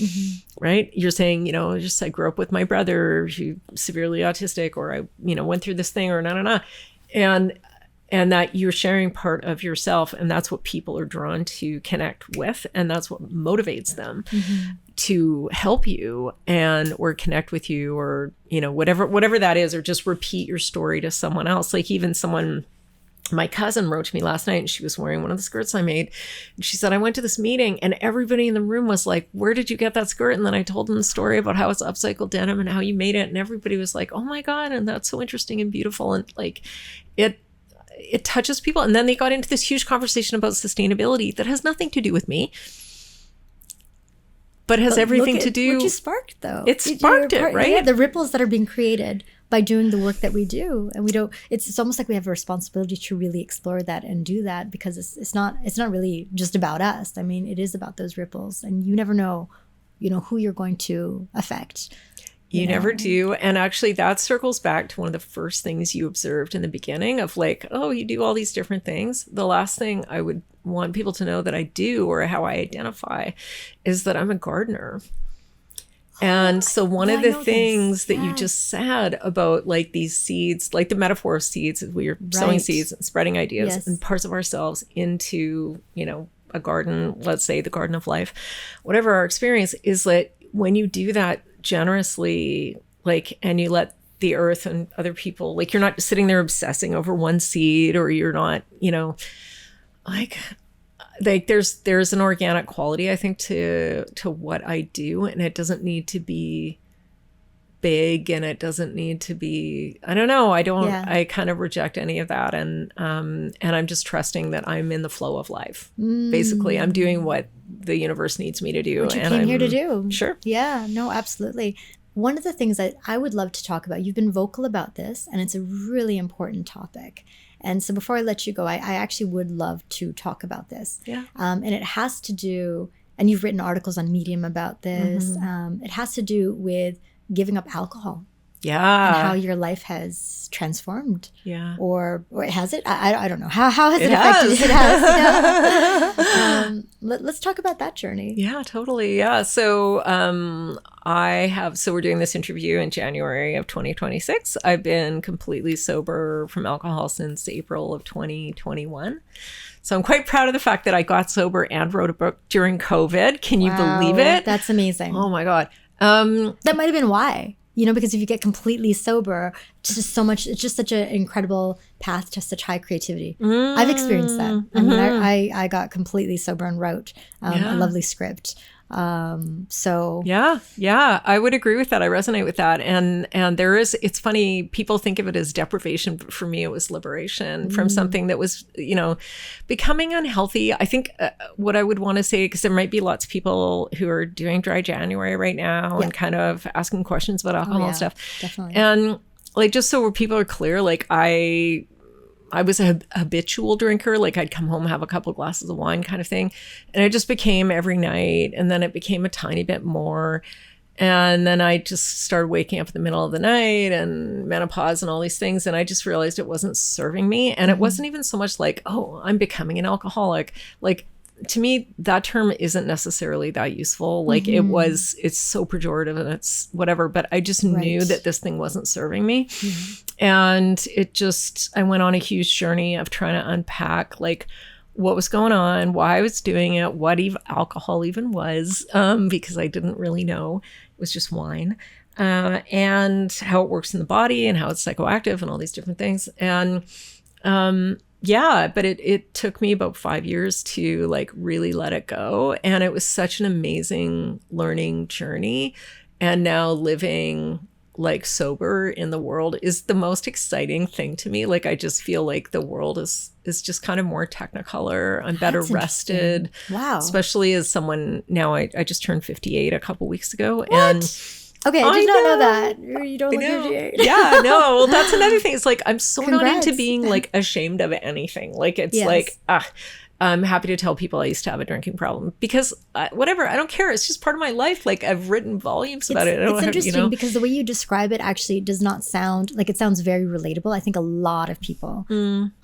right? You're saying, you know, I grew up with my brother who's severely autistic, or I, you know, went through this thing, or and that you're sharing part of yourself, and that's what people are drawn to connect with, and that's what motivates them to help you or connect with you, or, you know, whatever that is, or just repeat your story to someone else. Like, even my cousin wrote to me last night, and she was wearing one of the skirts I made, and she said, I went to this meeting and everybody in the room was like, where did you get that skirt? And then I told them the story about how it's upcycled denim and how you made it, and everybody was like, oh my God, and that's so interesting and beautiful, and like it touches people. And then they got into this huge conversation about sustainability that has nothing to do with me, but has everything to do. What you sparked, though. It sparked it, right? Yeah, the ripples that are being created by doing the work that we do, and we don't. It's almost like we have a responsibility to really explore that and do that, because it's not really just about us. I mean, it is about those ripples, and you never know, you know, who you're going to affect. You never do. And actually, that circles back to one of the first things you observed in the beginning of, like, oh, you do all these different things. The last thing I would want people to know that I do, or how I identify, is that I'm a gardener. And so one of the things that you just said about, like, these seeds, like the metaphor of seeds, is we are sowing seeds and spreading ideas and parts of ourselves into, you know, a garden, let's say the garden of life, whatever our experience is, that when you do that generously, like, and you let the earth and other people, like, you're not sitting there obsessing over one seed, or you're not, you know, like there's an organic quality, I think, to what I do, and it doesn't need to be big, and it doesn't need to be, I don't know, I kind of reject any of that, and I'm just trusting that I'm in the flow of life. Basically, I'm doing what the universe needs me to do, what you came here to do. Sure. Yeah, no, absolutely. One of the things that I would love to talk about, you've been vocal about this, and it's a really important topic, And so before I let you go, I actually would love to talk about this. Yeah. And it has to do, and you've written articles on Medium about this. It has to do with giving up alcohol. Yeah. And how your life has transformed. Yeah. Or has it? I don't know. How has it has. affected? It has. Yeah. Let's talk about that journey. Yeah, totally. Yeah. So we're doing this interview in January of 2026. I've been completely sober from alcohol since April of 2021. So I'm quite proud of the fact that I got sober and wrote a book during COVID. Can you believe it? That's amazing. Oh my God. That might have been why. Because if you get completely sober, it's just so much, it's just such an incredible path to such high creativity. I've experienced that. I mean, I got completely sober and wrote a lovely script. So yeah, I would agree with that. I resonate with that. And it's funny, people think of it as deprivation, but for me, it was liberation from something that was, becoming unhealthy. I think what I would want to say, because there might be lots of people who are doing dry January right now and kind of asking questions about alcohol and stuff. Definitely. And like, just so people are clear, like I was a habitual drinker. Like I'd come home, have a couple of glasses of wine kind of thing. And it just became every night. And then it became a tiny bit more. And then I just started waking up in the middle of the night and menopause and all these things. And I just realized it wasn't serving me. And it wasn't even so much like, oh, I'm becoming an alcoholic. Like, to me, that term isn't necessarily that useful. Like it's so pejorative and it's whatever, but I just knew that this thing wasn't serving me. And I went on a huge journey of trying to unpack like what was going on, why I was doing it, what alcohol even was, because I didn't really know. It was just wine, and how it works in the body and how it's psychoactive and all these different things. And, but it took me about 5 years to like really let it go. And it was such an amazing learning journey. And now living like sober in the world is the most exciting thing to me. Like, I just feel like the world is just kind of more technicolor. I'm better rested. Wow. Especially as someone now, I just turned 58 a couple weeks ago. What? And okay, I did not know that. You don't look 58. Yeah, no. Well, that's another thing. It's like, I'm so Congrats. not into being like ashamed of anything. Like, it's like, I'm happy to tell people I used to have a drinking problem because whatever, I don't care. It's just part of my life. Like, I've written volumes about it. It's interesting because the way you describe it actually does not sound like, it sounds very relatable. I think a lot of people,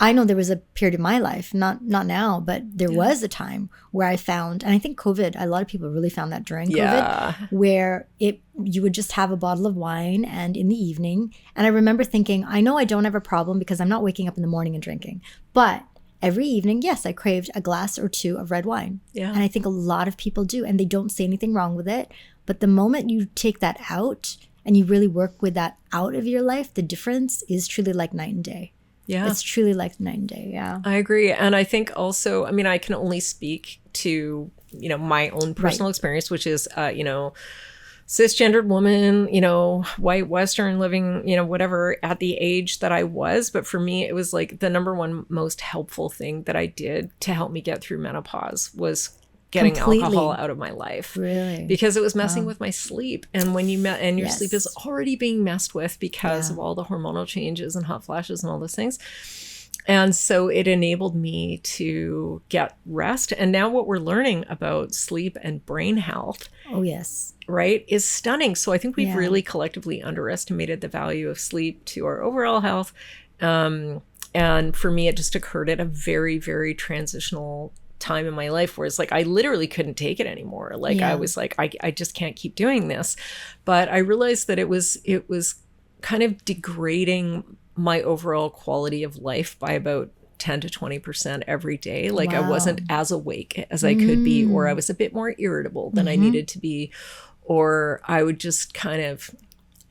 I know there was a period of my life, not now, but there was a time where I found, and I think COVID, a lot of people really found that during COVID, where you would just have a bottle of wine and in the evening. And I remember thinking, I know I don't have a problem because I'm not waking up in the morning and drinking, but every evening, yes, I craved a glass or two of red wine. Yeah. And I think a lot of people do, and they don't say anything wrong with it. But the moment you take that out and you really work with that out of your life, the difference is truly like night and day. Yeah. It's truly like night and day. Yeah. I agree. And I think also, I mean, I can only speak to, my own personal experience, which is, cisgendered woman, white Western living, whatever at the age that I was. But for me, it was like the number one most helpful thing that I did to help me get through menopause was getting alcohol out of my life. Really? Because it was messing with my sleep. And when your sleep is already being messed with because of all the hormonal changes and hot flashes and all those things. And so it enabled me to get rest. And now what we're learning about sleep and brain health, right, is stunning. So I think we've really collectively underestimated the value of sleep to our overall health. And for me, it just occurred at a very, very transitional time in my life where it's like, I literally couldn't take it anymore. Like I was like, I just can't keep doing this. But I realized that it was kind of degrading my overall quality of life by about 10 to 20% every day. Like I wasn't as awake as I could be, or I was a bit more irritable than I needed to be, or I would just kind of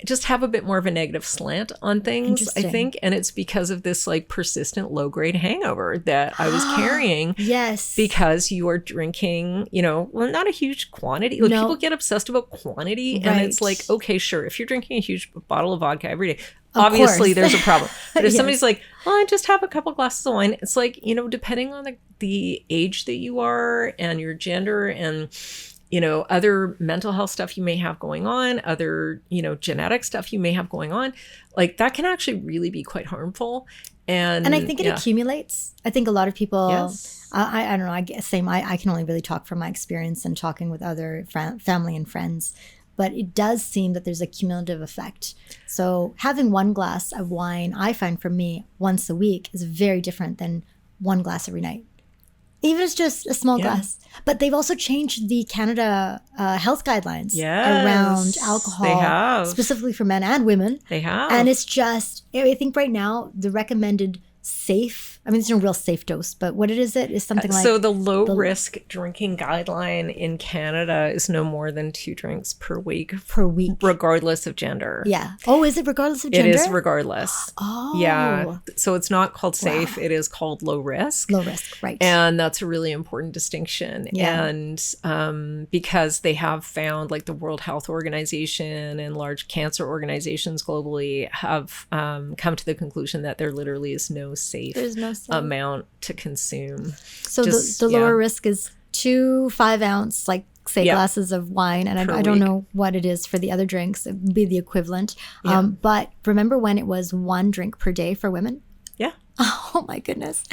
just have a bit more of a negative slant on things, I think. And it's because of this like persistent low grade hangover that I was carrying. Yes. Because you are drinking, not a huge quantity. Like people get obsessed about quantity. And it's like, okay, sure. If you're drinking a huge bottle of vodka every day, obviously there's a problem. But if somebody's like, well, I just have a couple glasses of wine, it's like, depending on the age that you are and your gender and, other mental health stuff you may have going on, other, genetic stuff you may have going on, like that can actually really be quite harmful. And I think it accumulates. I think a lot of people, Yes. I don't know, I guess same. I can only really talk from my experience and talking with other family and friends, but it does seem that there's a cumulative effect. So having one glass of wine, I find for me once a week is very different than one glass every night. Even if it's just a small glass. But they've also changed the Canada health guidelines around alcohol. They have. Specifically for men and women. They have. And it's just, I think right now, the recommended safe, I mean, there's no real safe dose, but what is something like... So the low risk drinking guideline in Canada is no more than 2 drinks per week. Per week. Regardless of gender. Yeah. Oh, is it regardless of gender? It is regardless. Oh. Yeah. So it's not called safe. Wow. It is called low risk. Low risk, right. And that's a really important distinction. Yeah. And because they have found, like the World Health Organization and large cancer organizations globally have come to the conclusion that there literally is no safe amount to consume. So the lower risk is 2 5-ounce, like say glasses of wine, and I don't know what it is for the other drinks. It would be the equivalent. But remember when it was 1 drink per day for women? Yeah. Oh my goodness.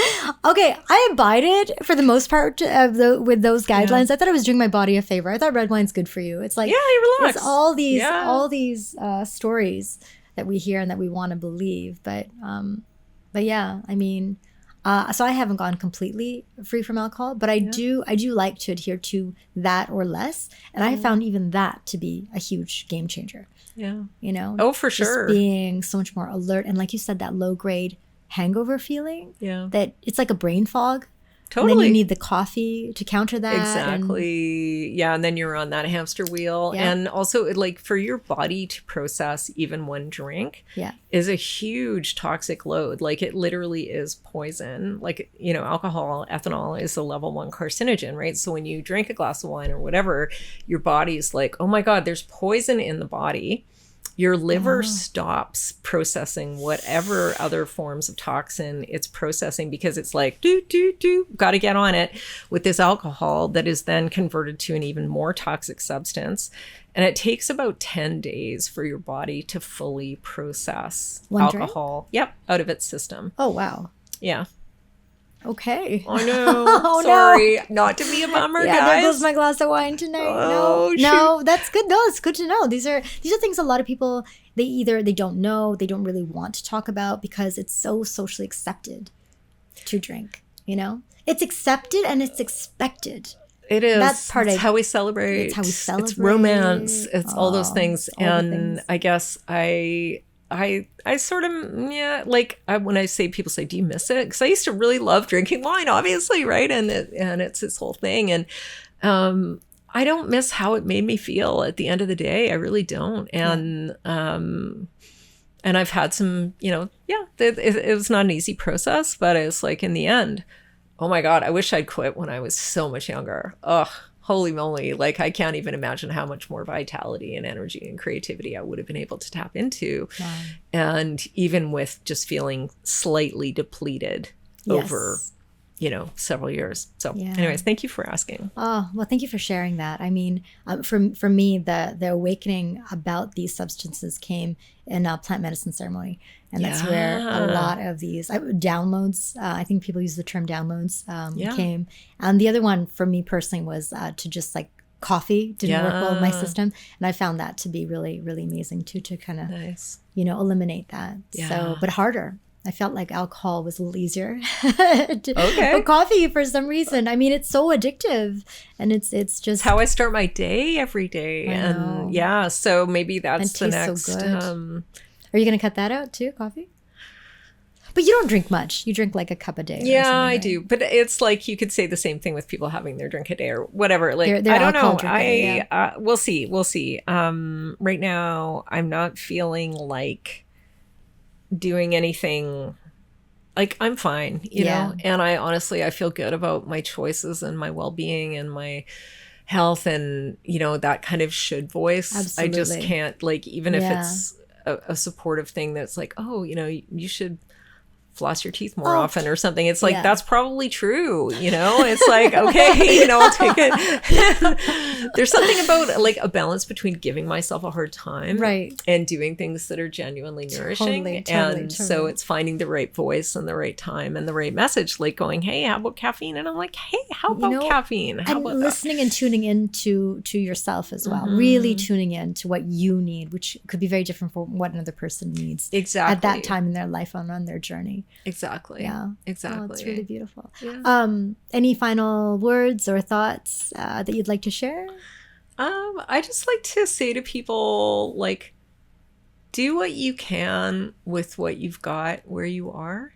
Okay, I abided for the most part with those guidelines. I thought I was doing my body a favor. I thought red wine's good for you. It's like you relax. It's all these stories that we hear and that we want to believe, but yeah, I mean, so I haven't gone completely free from alcohol, but I do like to adhere to that or less, and I have found even that to be a huge game changer. Yeah, you know. Oh, for sure. Just being so much more alert, and like you said, that low grade hangover feeling. Yeah, that it's like a brain fog. Totally. And then you need the coffee to counter that. Exactly. And then you're on that hamster wheel. Yeah. And also, like, for your body to process even 1 drink is a huge toxic load. Like, it literally is poison. Like, you know, alcohol, ethanol is a level 1 carcinogen, right? So when you drink a glass of wine or whatever, your body's like, oh my God, there's poison in the body. Your liver stops processing whatever other forms of toxin it's processing because it's like, got to get on it with this alcohol that is then converted to an even more toxic substance. And it takes about 10 days for your body to fully process alcohol out of its system. Oh, wow. Yeah. Okay. Oh no. Sorry. No. Not to be a bummer, guys. There goes my glass of wine tonight. No, that's good. No, it's good to know. These are things a lot of people they don't know, they don't really want to talk about because it's so socially accepted to drink, you know? It's accepted and it's expected. It is. That's part of how we celebrate. It's how we celebrate. It's romance. It's all those things. And I guess I sort of, like when I say, people say, do you miss it? Because I used to really love drinking wine, obviously, right? And it's this whole thing. And I don't miss how it made me feel at the end of the day. I really don't. And I've had some, it was not an easy process, but it's like in the end, oh my God, I wish I'd quit when I was so much younger. Ugh. Holy moly, like I can't even imagine how much more vitality and energy and creativity I would have been able to tap into. Wow. And even with just feeling slightly depleted over, several years. So anyways, thank you for asking. Oh, well, thank you for sharing that. I mean, for me, the awakening about these substances came in a plant medicine ceremony. And that's where a lot of these downloads, I think people use the term downloads, came. And the other one for me personally was to just like coffee didn't work well in my system. And I found that to be really, really amazing too, to kind of, eliminate that. Yeah. So, but harder. I felt like alcohol was a little easier. But coffee, for some reason, I mean, it's so addictive, and it's just how I start my day every day. And so maybe that's the next. So good. Are you going to cut that out too, coffee? But you don't drink much. You drink like a cup a day. Yeah, I do. But it's like you could say the same thing with people having their drink a day or whatever. Like they're I don't know. We'll see. We'll see. Right now, I'm not feeling like doing anything. Like I'm fine, you know. And I feel good about my choices and my well-being and my health and that kind of should voice. Absolutely. I just can't, like, even if it's a supportive thing that's like, oh, you should floss your teeth more often or something. It's like, yeah. that's probably true. You know, it's like, okay, you know, I'll take it. There's something about like a balance between giving myself a hard time right. and doing things that are genuinely nourishing. Totally. So it's finding the right voice and the right time and the right message, like going, hey, how about caffeine? And I'm like, hey, how about caffeine? How about listening that? And tuning in to yourself as well. Really tuning in to what you need, which could be very different from what another person needs at that time in their life on their journey. Exactly. Yeah. Exactly. Oh, it's really beautiful. Yeah. Any final words or thoughts that you'd like to share? I just like to say to people, like, do what you can with what you've got where you are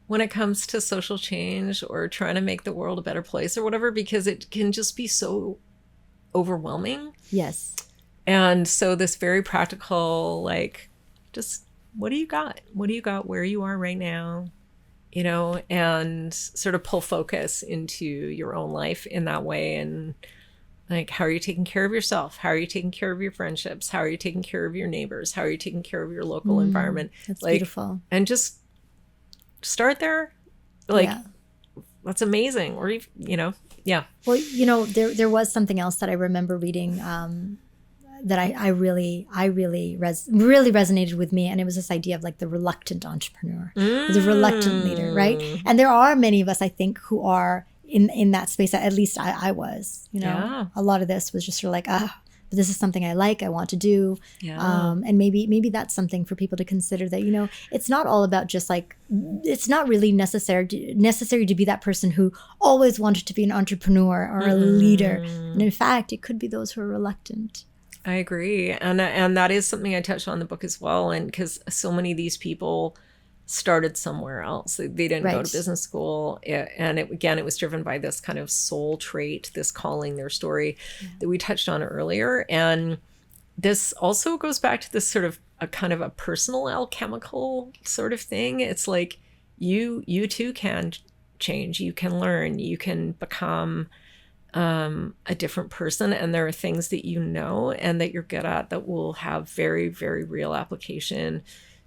when it comes to social change or trying to make the world a better place or whatever, because it can just be so overwhelming. Yes. And so this very practical, like, just what do you got? What do you got where you are right now? You know, and sort of pull focus into your own life in that way. And like, how are you taking care of yourself? How are you taking care of your friendships? How are you taking care of your neighbors? How are you taking care of your local environment? That's like, beautiful. And just start there. Like, that's amazing. Or, you know, yeah. Well, you know, there was something else that I remember reading that I really resonated with me. And it was this idea of like the reluctant entrepreneur, the reluctant leader, right? And there are many of us, I think, who are in that space. At least I was, you know, a lot of this was just sort of like, but this is something I like, I want to do. And maybe that's something for people to consider, that, you know, it's not all about just like, it's not really necessary to be that person who always wanted to be an entrepreneur or a leader. And in fact, it could be those who are reluctant. I agree. And that is something I touched on in the book as well. And because so many of these people started somewhere else. They didn't go to business school. It was driven by this kind of soul trait, this calling, their story that we touched on earlier. And this also goes back to this sort of a kind of a personal alchemical sort of thing. It's like you too can change. You can learn. You can become a different person, and there are things that you know and that you're good at that will have very, very real application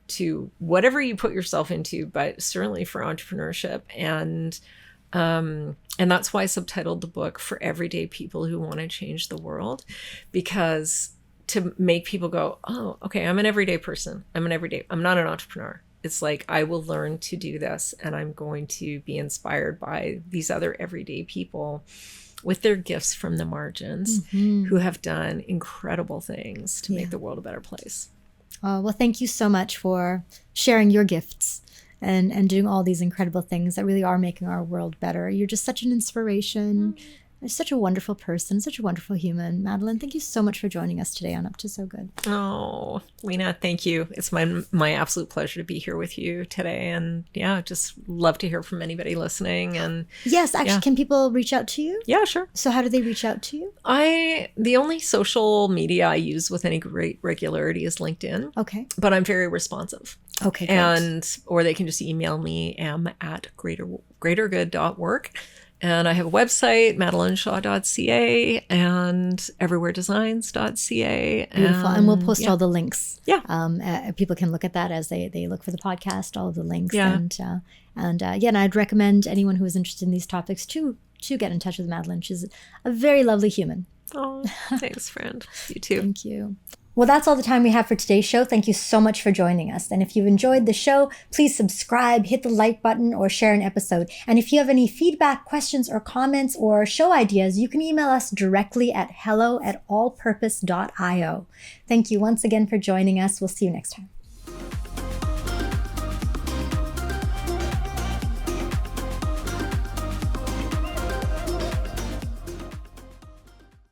to whatever you put yourself into, but certainly for entrepreneurship. And that's why I subtitled the book For Everyday People Who Want to Change the World, because to make people go, oh, okay, I'm an everyday person. I'm not an entrepreneur. It's like, I will learn to do this, and I'm going to be inspired by these other everyday people with their gifts from the margins who have done incredible things to make the world a better place. Well, thank you so much for sharing your gifts and doing all these incredible things that really are making our world better. You're just such an inspiration. You're such a wonderful person, such a wonderful human. Madeleine, thank you so much for joining us today on Up to So Good. Oh, Lena, thank you. It's my absolute pleasure to be here with you today. And yeah, just love to hear from anybody listening. And yes, actually, can people reach out to you? Yeah, sure. So how do they reach out to you? The only social media I use with any great regularity is LinkedIn. Okay. But I'm very responsive. Okay, great. Or they can just email me, m@greatergood.work. And I have a website, madeleineshaw.ca and everywheredesigns.ca. Beautiful. And we'll post all the links. Yeah. People can look at that as they look for the podcast, all of the links. Yeah. And I'd recommend anyone who is interested in these topics to get in touch with Madeleine. She's a very lovely human. Oh, thanks, friend. You too. Thank you. Well, that's all the time we have for today's show. Thank you so much for joining us. And if you've enjoyed the show, please subscribe, hit the like button, or share an episode. And if you have any feedback, questions, or comments, or show ideas, you can email us directly at hello@allpurpose.io. Thank you once again for joining us. We'll see you next time.